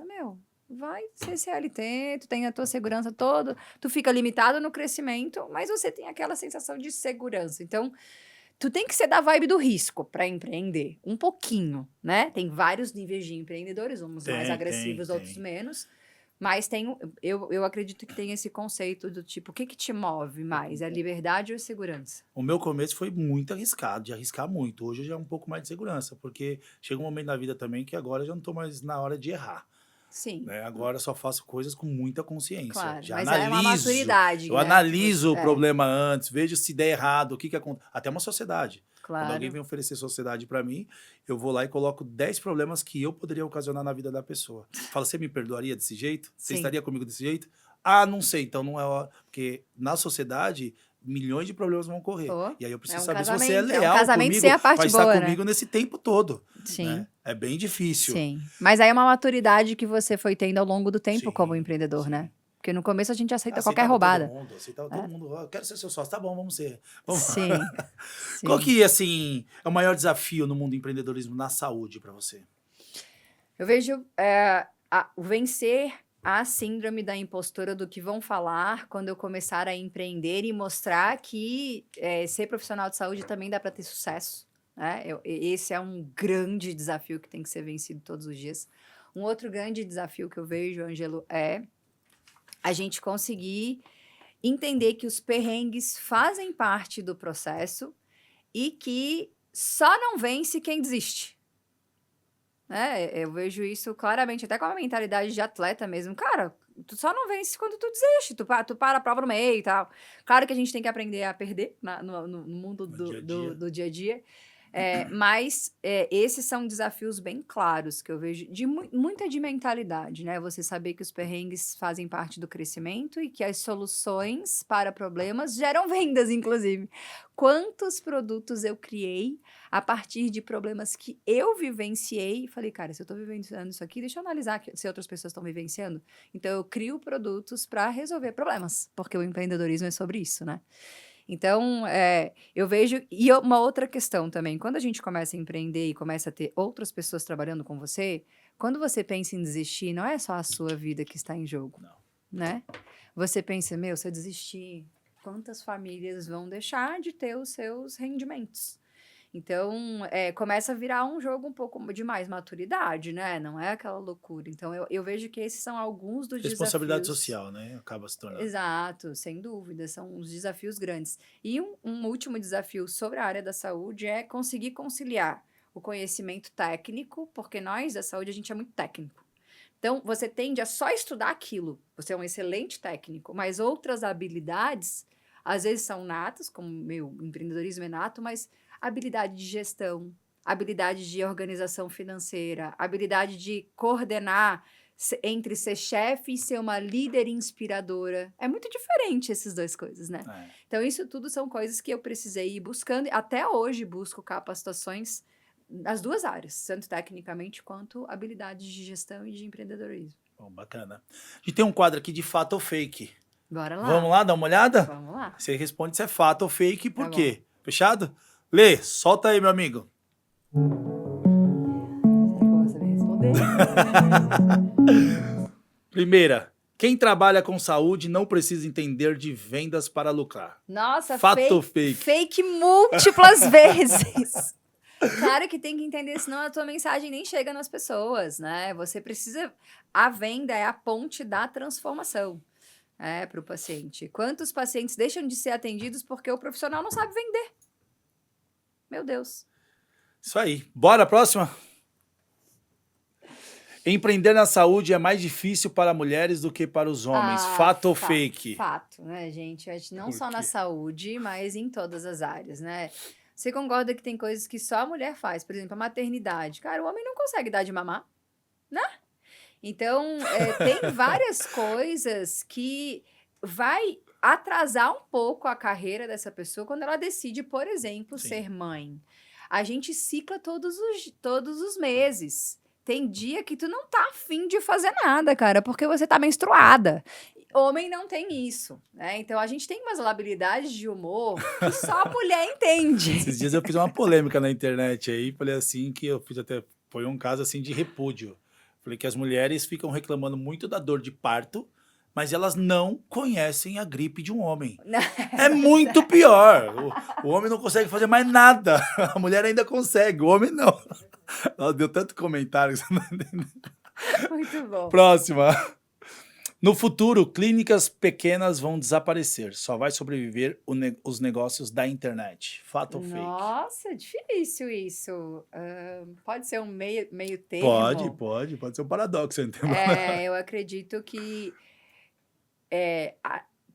meu... Vai ser CLT, tu tem a tua segurança toda, tu fica limitado no crescimento, mas você tem aquela sensação de segurança. Então, tu tem que ser da vibe do risco para empreender, um pouquinho, né? Tem vários níveis de empreendedores, uns mais agressivos, outros menos. Mas eu acredito que tem esse conceito do tipo, o que te move mais? É a liberdade ou a segurança? O meu começo foi muito arriscado, de arriscar muito. Hoje já é um pouco mais de segurança, porque chega um momento na vida também que agora eu já não estou mais na hora de errar. Sim. Né? Agora eu só faço coisas com muita consciência. Claro, Já mas analiso, é uma maturidade. eu né? analiso o problema antes, vejo se der errado, o que acontece. Até uma sociedade. Claro. Quando alguém vem oferecer sociedade para mim, eu vou lá e coloco 10 problemas que eu poderia ocasionar na vida da pessoa. Fala, você me perdoaria desse jeito? Você Sim. estaria comigo desse jeito? Ah, não sei, então não é hora. Porque na sociedade, milhões de problemas vão ocorrer. Oh, E aí eu preciso é um saber se casamento, você é é um leal casamento comigo sem a parte pra boa, estar né? comigo nesse tempo todo. Sim. Né? É bem difícil. Sim. Mas aí é uma maturidade que você foi tendo ao longo do tempo Sim, como empreendedor, sim. né? Porque no começo a gente aceita Aceitava qualquer roubada. Aceitava todo mundo. Eu quero ser seu sócio. Tá bom, vamos ser. Vamos. Sim. Qual que, assim, é o maior desafio no mundo do empreendedorismo na saúde para você? Eu vejo o vencer a síndrome da impostora do que vão falar quando eu começar a empreender e mostrar que ser profissional de saúde também dá para ter sucesso. Né? Esse é um grande desafio que tem que ser vencido todos os dias. Um outro grande desafio que eu vejo, Ângelo, é a gente conseguir entender que os perrengues fazem parte do processo e que só não vence quem desiste. Eu vejo isso claramente, até com a mentalidade de atleta mesmo. Cara, tu só não vence quando tu desiste, tu para a prova no meio e tal. Claro que a gente tem que aprender a perder no mundo do dia a dia. Mas esses são desafios bem claros que eu vejo, muita de mentalidade, né? Você saber que os perrengues fazem parte do crescimento e que as soluções para problemas geram vendas, inclusive. Quantos produtos eu criei a partir de problemas que eu vivenciei e falei, cara, se eu estou vivenciando isso aqui, deixa eu analisar se outras pessoas estão vivenciando. Então, eu crio produtos para resolver problemas, porque o empreendedorismo é sobre isso, né? Então, eu vejo... E uma outra questão também, quando a gente começa a empreender e começa a ter outras pessoas trabalhando com você, quando você pensa em desistir, não é só a sua vida que está em jogo, Não. né? Você pensa, se eu desistir, quantas famílias vão deixar de ter os seus rendimentos? Então, começa a virar um jogo um pouco de mais maturidade, né? Não é aquela loucura. Então, eu vejo que esses são alguns dos Responsabilidade desafios. social, né? Acaba se tornando. Exato, sem dúvida. São os desafios grandes. E um último desafio sobre a área da saúde é conseguir conciliar o conhecimento técnico, porque nós da saúde, a gente é muito técnico. Então, você tende a só estudar aquilo. Você é um excelente técnico, mas outras habilidades, às vezes são natas, como meu empreendedorismo é nato, mas habilidade de gestão, habilidade de organização financeira, habilidade de coordenar entre ser chefe e ser uma líder inspiradora. É muito diferente essas duas coisas, né? É. Então, isso tudo são coisas que eu precisei ir buscando. Até hoje, busco capacitações nas duas áreas, tanto tecnicamente quanto habilidades de gestão e de empreendedorismo. Bom, bacana. A gente tem um quadro aqui de fato ou fake. Bora lá. Vamos lá, dar uma olhada? Vamos lá. Você responde se é fato ou fake e por Tá bom. quê. Fechado? Lê, solta aí, meu amigo. Será que eu vou saber responder? Primeira, quem trabalha com saúde não precisa entender de vendas para lucrar. Nossa, Fato ou fake? Fake múltiplas vezes. Claro que tem que entender, senão a tua mensagem nem chega nas pessoas, né? Você precisa... A venda é a ponte da transformação, para o paciente. Quantos pacientes deixam de ser atendidos porque o profissional não sabe vender? Meu Deus. Isso aí. Bora, próxima? Empreender na saúde é mais difícil para mulheres do que para os homens. Fato ou fake? Fato, né, gente? Acho que não Por só na quê? saúde, mas em todas as áreas, né? Você concorda que tem coisas que só a mulher faz? Por exemplo, a maternidade. Cara, o homem não consegue dar de mamar, né? Então, tem várias coisas que vai atrasar um pouco a carreira dessa pessoa quando ela decide, por exemplo, Sim. ser mãe. A gente cicla todos os meses. Tem dia que tu não tá afim de fazer nada, cara, porque você tá menstruada. Homem não tem isso, né? Então, a gente tem umas habilidades de humor que só a mulher entende. Esses dias eu fiz uma polêmica na internet aí, falei assim que eu fiz até... Foi um caso assim de repúdio. Falei que as mulheres ficam reclamando muito da dor de parto, mas elas não conhecem a gripe de um homem. É muito pior. O homem não consegue fazer mais nada. A mulher ainda consegue, o homem não. Nossa, deu tanto comentário. Muito bom. Próxima. No futuro, clínicas pequenas vão desaparecer. Só vai sobreviver os negócios da internet. Fato ou fake? Nossa, difícil isso. Pode ser um meio termo. Pode ser um paradoxo. Entendeu? Eu acredito que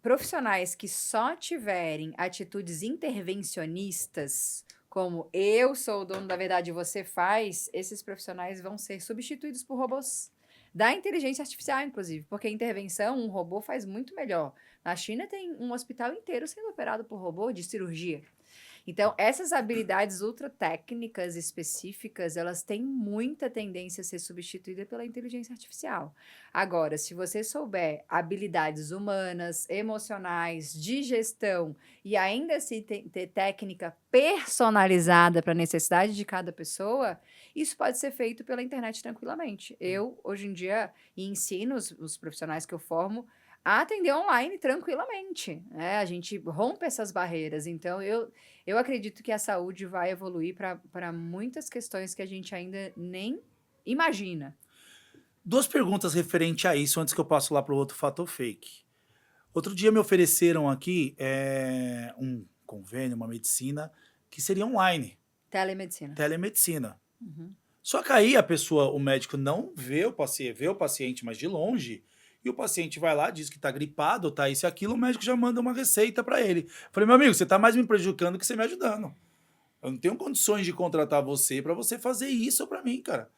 profissionais que só tiverem atitudes intervencionistas, como eu sou o dono da verdade e você faz, esses profissionais vão ser substituídos por robôs. Da inteligência artificial, inclusive, porque intervenção, um robô faz muito melhor. Na China tem um hospital inteiro sendo operado por robô de cirurgia. Então, essas habilidades ultra técnicas específicas, elas têm muita tendência a ser substituídas pela inteligência artificial. Agora, se você souber habilidades humanas, emocionais, de gestão e ainda assim ter técnica personalizada para a necessidade de cada pessoa, isso pode ser feito pela internet tranquilamente. Eu, hoje em dia, ensino os profissionais que eu formo a atender online tranquilamente, né? A gente rompe essas barreiras. Então, eu acredito que a saúde vai evoluir para muitas questões que a gente ainda nem imagina. Duas perguntas referente a isso, antes que eu passe lá para o outro fato ou fake. Outro dia me ofereceram aqui um convênio, uma medicina, que seria online, Telemedicina. telemedicina. Uhum. Só que aí o médico não vê o paciente, mas de longe, e o paciente vai lá, diz que tá gripado, tá isso e aquilo, o médico já manda uma receita para ele. Falei, meu amigo, você tá mais me prejudicando que você me ajudando. Eu não tenho condições de contratar você para você fazer isso para mim, cara.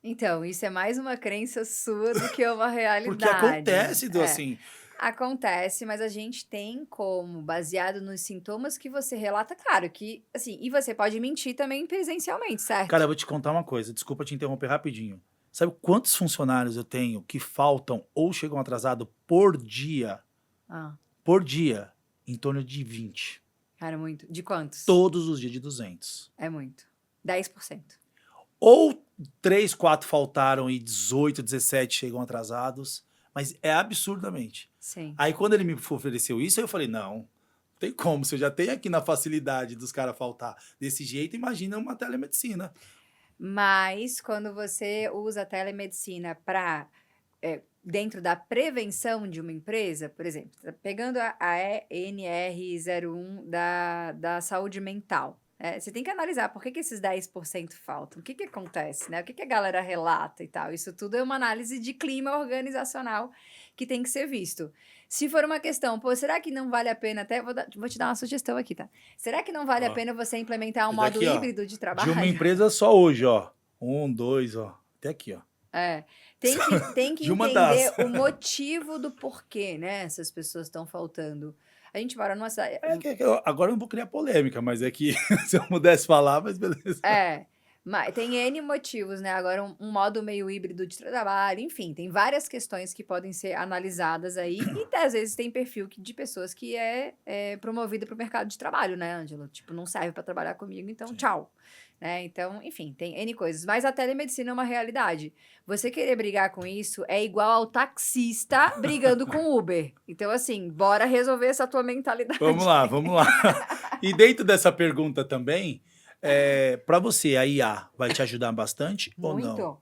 Então, isso é mais uma crença sua do que uma realidade. Porque acontece, assim... Acontece, mas a gente tem como, baseado nos sintomas que você relata, claro que, assim, e você pode mentir também presencialmente, certo? Cara, eu vou te contar uma coisa, desculpa te interromper rapidinho. Sabe quantos funcionários eu tenho que faltam ou chegam atrasados por dia? Por dia, em torno de 20. Cara, muito. De quantos? Todos os dias de 200. É muito. 10%. Ou 3, 4 faltaram e 18, 17 chegam atrasados. Mas é absurdamente. Sim. Aí quando ele me ofereceu isso, eu falei, não tem como. Se eu já tenho aqui na facilidade dos caras faltar desse jeito, imagina uma telemedicina. Mas quando você usa a telemedicina para dentro da prevenção de uma empresa, por exemplo, pegando a NR01 da saúde mental, Você tem que analisar por que esses 10% faltam, o que acontece, né? O que a galera relata e tal. Isso tudo é uma análise de clima organizacional que tem que ser visto. Se for uma questão, pô, será que não vale a pena, até vou te dar uma sugestão aqui, tá? Será que não vale a Ó, pena você implementar um esse modo daqui, ó, híbrido de de trabalho? uma empresa só hoje, ó. 1, 2, ó. Até aqui, ó. Tem que De uma das. entender o motivo do porquê, né? Essas pessoas estão faltando. A gente mora numa cidade. Agora eu não vou criar polêmica, mas é que se eu pudesse falar, mas beleza. Mas tem N motivos, né? Agora, um modo meio híbrido de trabalho, enfim, tem várias questões que podem ser analisadas aí. E às vezes tem perfil de pessoas que é promovida para o mercado de trabalho, né, Ângela? Tipo, não serve para trabalhar comigo, então Sim. tchau. Né? Então, enfim, tem N coisas. Mas a telemedicina é uma realidade. Você querer brigar com isso é igual ao taxista brigando com o Uber. Então, assim, bora resolver essa tua mentalidade. Vamos lá, vamos lá. E dentro dessa pergunta também, para você, a IA vai te ajudar bastante ou não? Muito.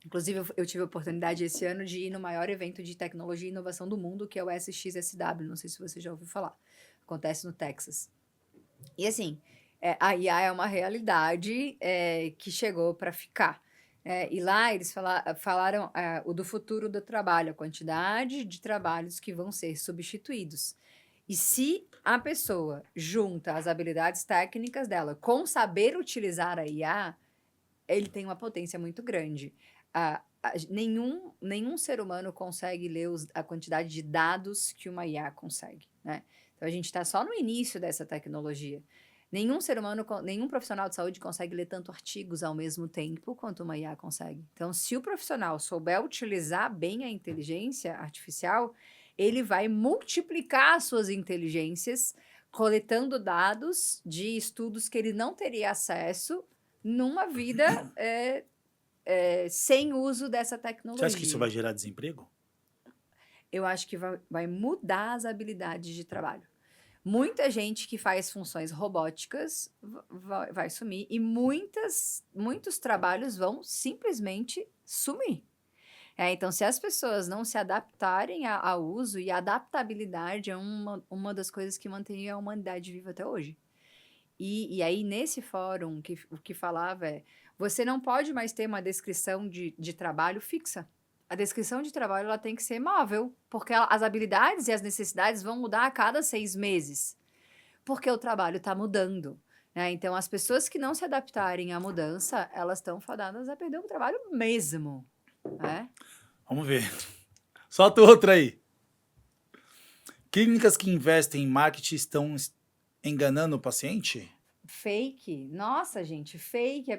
Inclusive, eu tive a oportunidade esse ano de ir no maior evento de tecnologia e inovação do mundo, que é o SXSW. Não sei se você já ouviu falar. Acontece no Texas. E assim, a IA é uma realidade que chegou para ficar. E lá eles falaram o do futuro do trabalho, a quantidade de trabalhos que vão ser substituídos. E se a pessoa junta as habilidades técnicas dela com saber utilizar a IA, ele tem uma potência muito grande. Nenhum ser humano consegue ler a quantidade de dados que uma IA consegue, né? Então, a gente está só no início dessa tecnologia. Nenhum ser humano, nenhum profissional de saúde consegue ler tanto artigos ao mesmo tempo quanto uma IA consegue. Então, se o profissional souber utilizar bem a inteligência artificial, ele vai multiplicar as suas inteligências, coletando dados de estudos que ele não teria acesso numa vida sem uso dessa tecnologia. Você acha que isso vai gerar desemprego? Eu acho que vai mudar as habilidades de trabalho. Muita gente que faz funções robóticas vai sumir e muitos trabalhos vão simplesmente sumir. Então, se as pessoas não se adaptarem ao uso, e a adaptabilidade é uma das coisas que mantém a humanidade viva até hoje. E aí, nesse fórum, o que falava você não pode mais ter uma descrição de trabalho fixa. A descrição de trabalho ela tem que ser móvel, porque as habilidades e as necessidades vão mudar a cada 6 meses, porque o trabalho está mudando. Né? Então, as pessoas que não se adaptarem à mudança, elas estão fadadas a perder o trabalho mesmo. Né? Vamos ver. Solta outra aí. Clínicas que investem em marketing estão enganando o paciente? Fake. Nossa, gente, fake.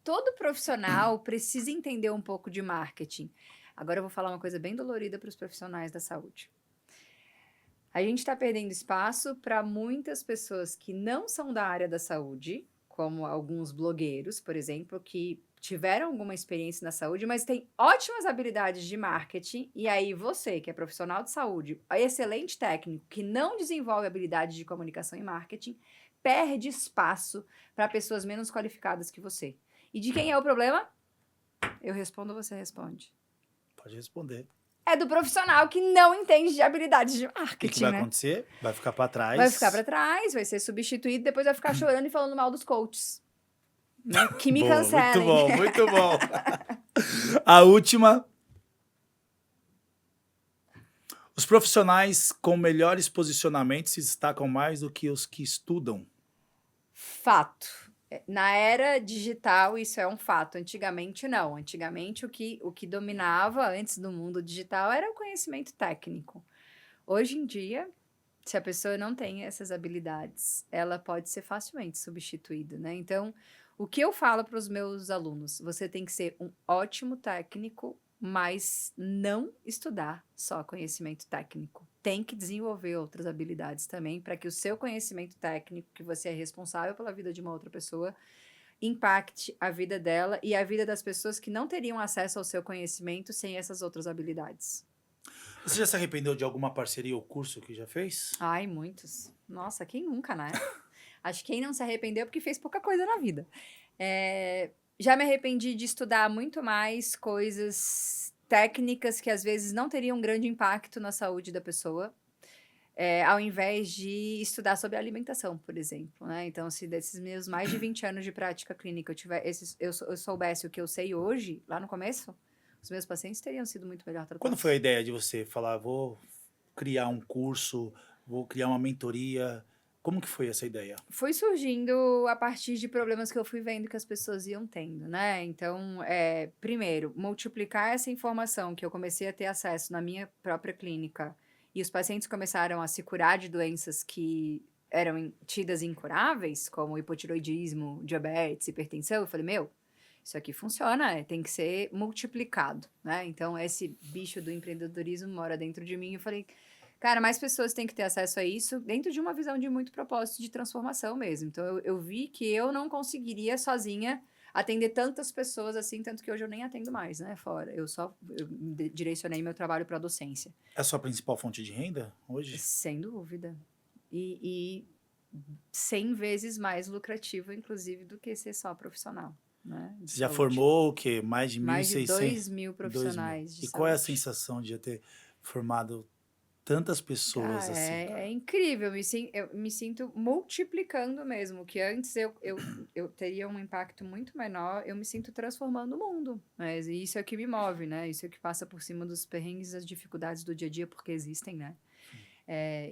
Todo profissional precisa entender um pouco de marketing. Agora eu vou falar uma coisa bem dolorida para os profissionais da saúde. A gente está perdendo espaço para muitas pessoas que não são da área da saúde, como alguns blogueiros, por exemplo, que tiveram alguma experiência na saúde, mas têm ótimas habilidades de marketing, e aí você, que é profissional de saúde, excelente técnico, que não desenvolve habilidades de comunicação e marketing, perde espaço para pessoas menos qualificadas que você. E de quem é o problema? Eu respondo, você responde. Pode responder. É do profissional que não entende de habilidades de O marketing, que vai né? acontecer? Vai ficar para trás. Vai ficar para trás, vai ser substituído, depois vai ficar chorando e falando mal dos coaches. Né? Que me Boa, cancelem. muito bom, muito bom. A última. Os profissionais com melhores posicionamentos se destacam mais do que os que estudam. Fato. Na era digital, isso é um fato. Antigamente, não. Antigamente, o que dominava antes do mundo digital era o conhecimento técnico. Hoje em dia, se a pessoa não tem essas habilidades, ela pode ser facilmente substituída, né? Então, o que eu falo para os meus alunos? Você tem que ser um ótimo técnico, mas não estudar só conhecimento técnico. Tem que desenvolver outras habilidades também para que o seu conhecimento técnico, que você é responsável pela vida de uma outra pessoa, impacte a vida dela e a vida das pessoas que não teriam acesso ao seu conhecimento sem essas outras habilidades. Você já se arrependeu de alguma parceria ou curso que já fez? Ai, muitos. Nossa, quem nunca, né? Acho que quem não se arrependeu porque fez pouca coisa na vida. Já me arrependi de estudar muito mais coisas técnicas que às vezes não teriam grande impacto na saúde da pessoa. ao invés de estudar sobre alimentação, por exemplo, né? Então, se desses meus mais de 20 anos de prática clínica eu soubesse o que eu sei hoje, lá no começo, os meus pacientes teriam sido muito melhor Quando tratados. foi a ideia de você falar, vou criar um curso, vou criar uma mentoria? Como que foi essa ideia? Foi surgindo a partir de problemas que eu fui vendo que as pessoas iam tendo, né? Então, primeiro, multiplicar essa informação que eu comecei a ter acesso na minha própria clínica e os pacientes começaram a se curar de doenças que eram tidas incuráveis, como hipotiroidismo, diabetes, hipertensão. Eu falei, meu, isso aqui funciona, tem que ser multiplicado, né? Então, esse bicho do empreendedorismo mora dentro de mim. Eu falei, cara, mais pessoas têm que ter acesso a isso dentro de uma visão de muito propósito de transformação mesmo. Então, eu vi que eu não conseguiria sozinha atender tantas pessoas assim, tanto que hoje eu nem atendo mais, né? Fora. Eu direcionei meu trabalho para a docência. É a sua principal fonte de renda hoje? Sem dúvida. E 100 vezes mais lucrativo, inclusive, do que ser só profissional. Né, você já saúde. formou o quê? Mais de 1.600? Mais de 2.000 profissionais de E qual é a saúde. sensação de já ter formado tantas pessoas assim? É incrível, eu me sinto multiplicando mesmo, que antes eu teria um impacto muito menor, eu me sinto transformando o mundo, né? E isso é o que me move, né? Isso é o que passa por cima dos perrengues e das dificuldades do dia a dia, porque existem, né?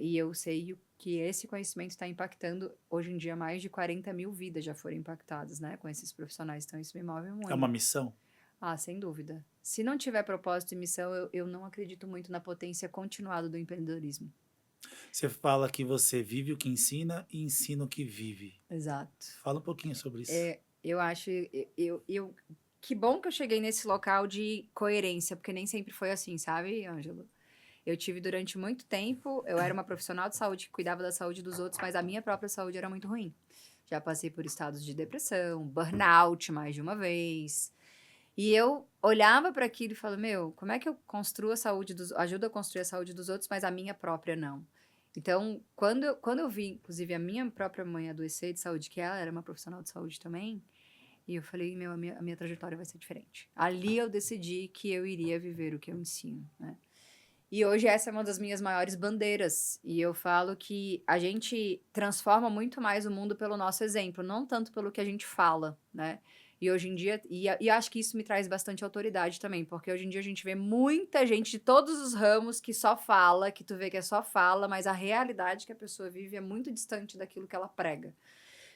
E eu sei que esse conhecimento está impactando, hoje em dia, mais de 40 mil vidas já foram impactadas, né? Com esses profissionais, então isso me move muito. É uma missão? Ah, sem dúvida. Se não tiver propósito e missão, eu não acredito muito na potência continuada do empreendedorismo. Você fala que você vive o que ensina e ensina o que vive. Exato. Fala um pouquinho sobre isso. Eu acho... que bom que eu cheguei nesse local de coerência, porque nem sempre foi assim, sabe, Ângelo? Eu tive durante muito tempo, eu era uma profissional de saúde que cuidava da saúde dos outros, mas a minha própria saúde era muito ruim. Já passei por estados de depressão, burnout mais de uma vez... E eu olhava para aquilo e falava, meu, como é que eu construo ajudo a construir a saúde dos outros, mas a minha própria não? Então, quando eu vi, inclusive, a minha própria mãe adoecer de saúde, que ela era uma profissional de saúde também, e eu falei, meu, a minha trajetória vai ser diferente. Ali eu decidi que eu iria viver o que eu ensino, né? E hoje essa é uma das minhas maiores bandeiras. E eu falo que a gente transforma muito mais o mundo pelo nosso exemplo, não tanto pelo que a gente fala, né? E hoje em dia, e acho que isso me traz bastante autoridade também, porque hoje em dia a gente vê muita gente de todos os ramos que só fala, que tu vê que é só fala, mas a realidade que a pessoa vive é muito distante daquilo que ela prega.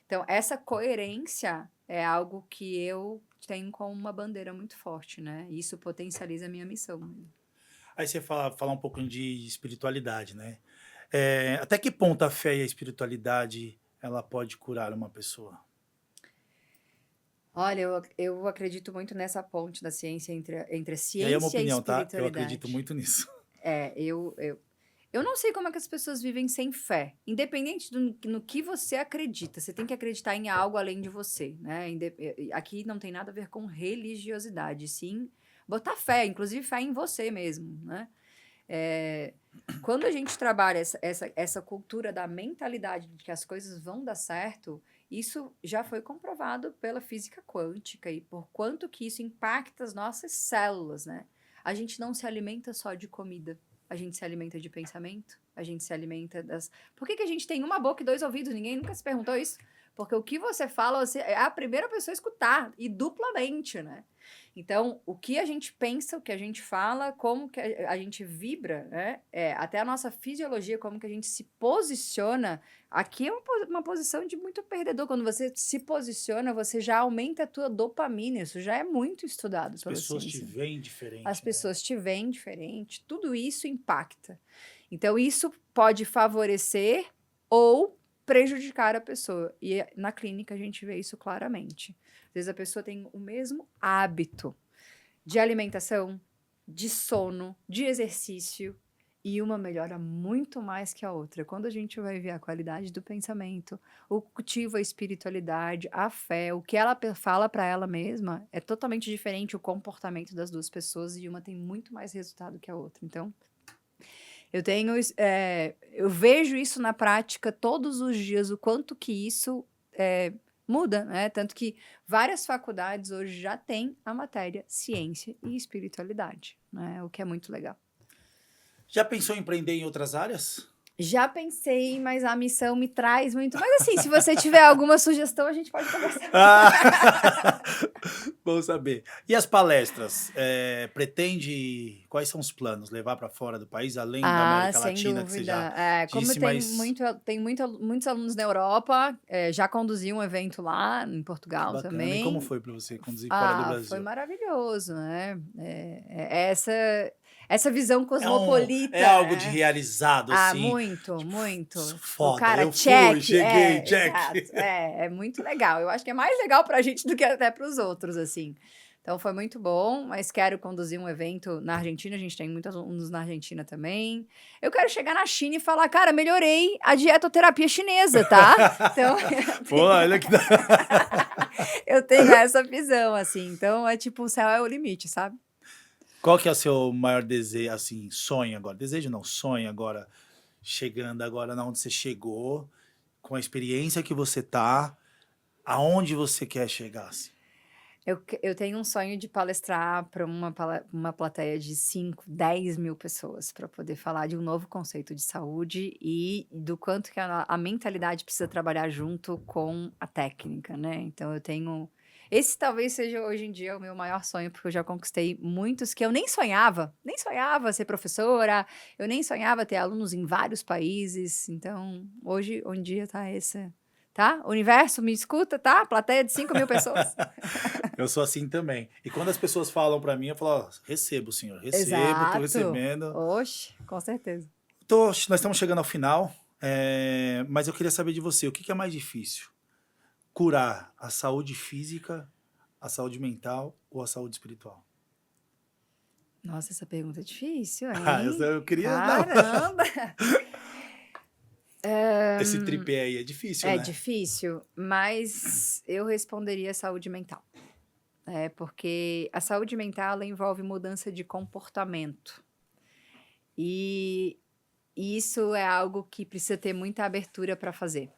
Então, essa coerência é algo que eu tenho como uma bandeira muito forte, né? E isso potencializa a minha missão. Aí você fala um pouco de espiritualidade, né? Até que ponto a fé e a espiritualidade ela pode curar uma pessoa? Olha, eu acredito muito nessa ponte da ciência entre a E ciência aí é uma opinião, e tá? espiritualidade. Eu acredito muito nisso. Eu não sei como é que as pessoas vivem sem fé. Independente no que você acredita, você tem que acreditar em algo além de você, né? Aqui não tem nada a ver com religiosidade, sim botar fé, inclusive fé em você mesmo, né? Quando a gente trabalha essa cultura da mentalidade de que as coisas vão dar certo, isso já foi comprovado pela física quântica e por quanto que isso impacta as nossas células, né? A gente não se alimenta só de comida, a gente se alimenta de pensamento, a gente se alimenta das... Por que a gente tem uma boca e 2 ouvidos? Ninguém nunca se perguntou isso? Porque o que você fala, você é a primeira pessoa a escutar, e duplamente, né? Então, o que a gente pensa, o que a gente fala, como que a gente vibra, né? Até a nossa fisiologia, como que a gente se posiciona. Aqui é uma posição de muito perdedor. Quando você se posiciona, você já aumenta a tua dopamina. Isso já é muito estudado As pela pessoas ciência. te veem diferente. As pessoas te veem diferente. Tudo isso impacta. Então, isso pode favorecer ou prejudicar a pessoa. E na clínica a gente vê isso claramente. Às vezes a pessoa tem o mesmo hábito de alimentação, de sono, de exercício, e uma melhora muito mais que a outra. Quando a gente vai ver a qualidade do pensamento, o cultivo, a espiritualidade, a fé, o que ela fala para ela mesma, é totalmente diferente o comportamento das duas pessoas e uma tem muito mais resultado que a outra. Então, eu vejo isso na prática todos os dias, o quanto que isso muda, né? Tanto que várias faculdades hoje já têm a matéria ciência e espiritualidade, né? O que é muito legal. Já pensou em empreender em outras áreas? Já pensei, mas a missão me traz muito. Mas assim, se você tiver alguma sugestão, a gente pode conversar. Ah, bom saber. E as palestras? Pretende. Quais são os planos? Levar para fora do país, além da América Sem Latina, que você já dúvida. Como disse, mas. muitos alunos na Europa, já conduzi um evento lá em Que Portugal bacana. E como também. foi para você conduzir fora do Foi Brasil? maravilhoso, né? Essa visão É cosmopolita. algo de realizado, assim. Muito, muito. Sou O foda, cara, eu check. fui, cheguei, check. Exato. É muito legal. Eu acho que é mais legal pra gente do que até pros outros, assim. Então foi muito bom, mas quero conduzir um evento na Argentina. A gente tem muitos alunos na Argentina também. Eu quero chegar na China e falar, cara, melhorei a dietoterapia chinesa, tá? Então, Pô, olha que. eu tenho essa visão, assim. Então, é tipo, o céu é o limite, sabe? Qual que é o seu maior desejo, assim, sonho agora? Desejo não, sonho agora, chegando agora na onde você chegou, com a experiência que você tá, aonde você quer chegar, assim? Eu tenho um sonho de palestrar para uma plateia de 5, 10 mil pessoas, para poder falar de um novo conceito de saúde e do quanto que a mentalidade precisa trabalhar junto com a técnica, né? Então eu tenho. Esse talvez seja hoje em dia o meu maior sonho, porque eu já conquistei muitos que eu nem sonhava ser professora, eu nem sonhava ter alunos em vários países. Então, hoje em dia tá esse. Tá? Universo, me escuta, tá? Plateia de 5 mil pessoas. Eu sou assim também. E quando as pessoas falam pra mim, eu falo, ó, recebo, senhor, recebo, tô Exato. recebendo. Oxe, com certeza. Nós estamos chegando ao final, mas eu queria saber de você, o que é mais difícil? Curar a saúde física, a saúde mental ou a saúde espiritual? Nossa, essa pergunta é difícil, Ah, hein? eu queria... Não. Caramba! Esse tripé aí é difícil, É né? difícil, mas eu responderia saúde mental. Porque a saúde mental ela envolve mudança de comportamento. E isso é algo que precisa ter muita abertura para fazer.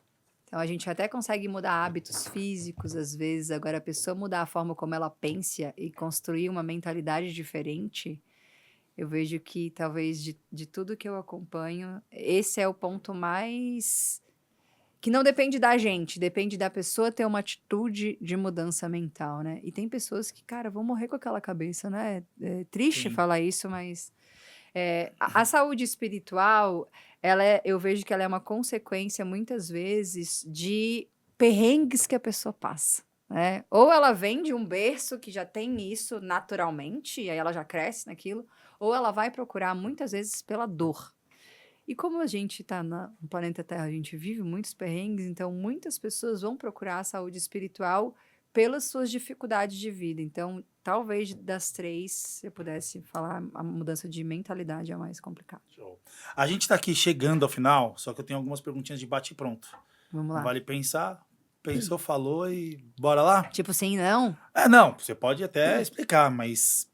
Então, a gente até consegue mudar hábitos físicos, às vezes. Agora, a pessoa mudar a forma como ela pensa e construir uma mentalidade diferente, eu vejo que talvez de tudo que eu acompanho, esse é o ponto mais. Que não depende da gente, depende da pessoa ter uma atitude de mudança mental, né? E tem pessoas que, cara, vão morrer com aquela cabeça, né? É triste Sim. falar isso, mas a saúde espiritual, eu vejo que ela é uma consequência, muitas vezes, de perrengues que a pessoa passa, né? Ou ela vem de um berço que já tem isso naturalmente, e aí ela já cresce naquilo, ou ela vai procurar, muitas vezes, pela dor. E como a gente está no planeta Terra, a gente vive muitos perrengues, então muitas pessoas vão procurar a saúde espiritual pelas suas dificuldades de vida. Então, talvez das três, se eu pudesse falar, a mudança de mentalidade é a mais complicada. Show. A gente tá aqui chegando ao final, só que eu tenho algumas perguntinhas de bate e pronto. Vamos lá. Vale pensar, pensou, falou e bora lá? Tipo sim, não? Não, você pode até explicar, mas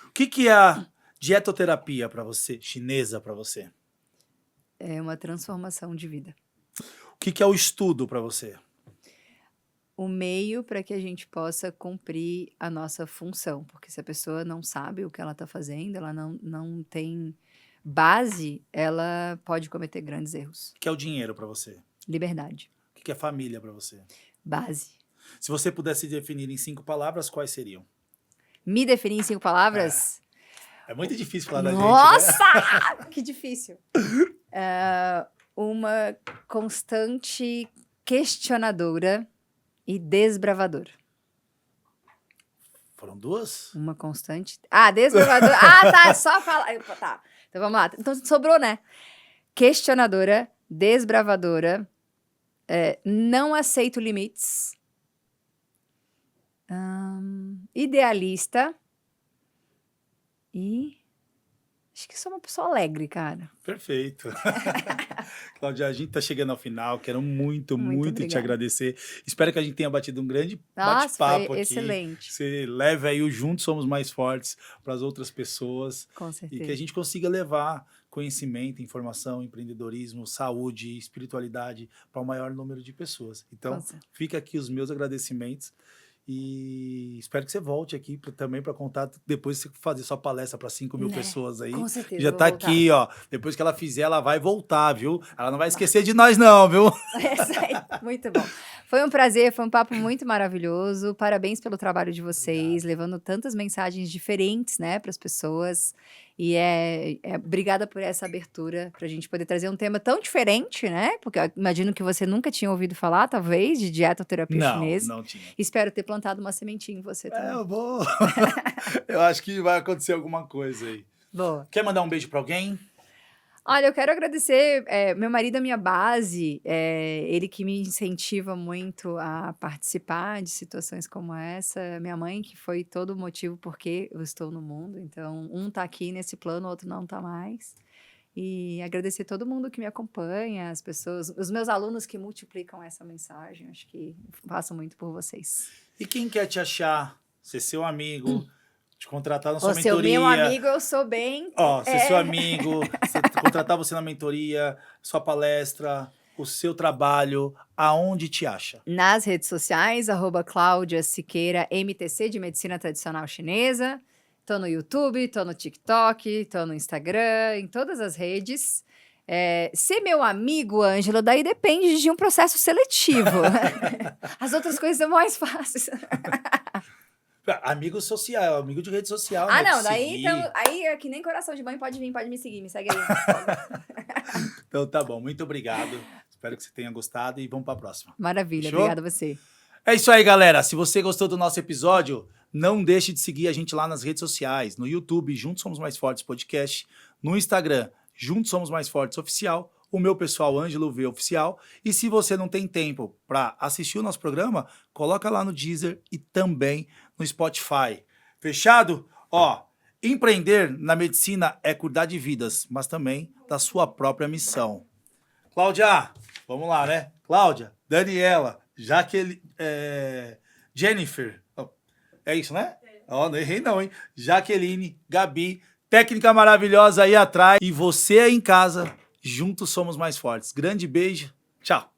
o que é a dietoterapia para você, chinesa para você? É uma transformação de vida. O que é o estudo para você? O meio para que a gente possa cumprir a nossa função. Porque se a pessoa não sabe o que ela está fazendo, ela não tem base, ela pode cometer grandes erros. O que é o dinheiro para você? Liberdade. O que é família para você? Base. Se você pudesse definir em 5 palavras, quais seriam? Me definir em 5 palavras? É muito difícil falar da gente, né? Nossa! Que difícil. Uma constante questionadora e desbravadora. Foram 2? Uma constante... desbravadora. Tá, só falar. Tá, então vamos lá. Então sobrou, né? Questionadora, desbravadora, não aceito limites, idealista e... Acho que sou uma pessoa alegre, cara. Perfeito. Cláudia, a gente tá chegando ao final. Quero muito te obrigada. agradecer. Espero que a gente tenha batido um grande Nossa, bate-papo foi aqui. excelente. Você leve aí o Juntos Somos Mais Fortes para as outras pessoas. Com E certeza. que a gente consiga levar conhecimento, informação, empreendedorismo, saúde, espiritualidade para o maior número de pessoas. Então, Com certeza. fica aqui os meus agradecimentos. E espero que você volte aqui também para contar, depois você fazer sua palestra para 5.000 Né? pessoas aí. Com certeza, Já vou tá voltar. aqui, ó. Depois que ela fizer, ela vai voltar, viu? Ela não vai esquecer de nós não, viu? É isso aí, muito bom. Foi um prazer, foi um papo muito maravilhoso. Parabéns pelo trabalho de vocês, levando tantas mensagens diferentes, né, para as pessoas. E obrigada por essa abertura, para a gente poder trazer um tema tão diferente, né? Porque eu imagino que você nunca tinha ouvido falar, talvez, de dietoterapia chinesa. Não tinha. Espero ter plantado uma sementinha em você também. Eu vou. Eu acho que vai acontecer alguma coisa aí. Boa. Quer mandar um beijo para alguém? Olha, eu quero agradecer, meu marido é minha base, ele que me incentiva muito a participar de situações como essa, minha mãe que foi todo o motivo porque eu estou no mundo, então um tá aqui nesse plano, o outro não tá mais. E agradecer todo mundo que me acompanha, as pessoas, os meus alunos que multiplicam essa mensagem, acho que faço muito por vocês. E quem quer te achar, ser seu amigo, te contratar na sua Ô, seu mentoria? meu amigo, eu sou bem... Ó, ser seu amigo, contratar você na mentoria, sua palestra, o seu trabalho, aonde te acha? Nas redes sociais, @Cláudia Siqueira, MTC, de Medicina Tradicional Chinesa. Tô no YouTube, tô no TikTok, tô no Instagram, em todas as redes. Ser meu amigo, Ângelo, daí depende de um processo seletivo. As outras coisas são mais fáceis. Amigo social, amigo de rede social. né? Não, Te daí seguir. então, aí é que nem coração de banho, pode vir, pode me seguir, me segue aí. Então tá bom, muito obrigado. Espero que você tenha gostado e vamos para a próxima. Maravilha, Fechou? obrigada a você. É isso aí, galera. Se você gostou do nosso episódio, não deixe de seguir a gente lá nas redes sociais, no YouTube, Juntos Somos Mais Fortes Podcast, no Instagram, Juntos Somos Mais Fortes Oficial, o meu pessoal Ângelo V Oficial. E se você não tem tempo para assistir o nosso programa, coloca lá no Deezer e também no Spotify. Fechado? Ó, empreender na medicina é cuidar de vidas, mas também da sua própria missão. Cláudia, vamos lá, né? Cláudia, Daniela, Jaqueline, Jennifer, é isso, né? Ó, não errei não, hein? Jaqueline, Gabi, técnica maravilhosa aí atrás. E você aí em casa, juntos somos mais fortes. Grande beijo, tchau.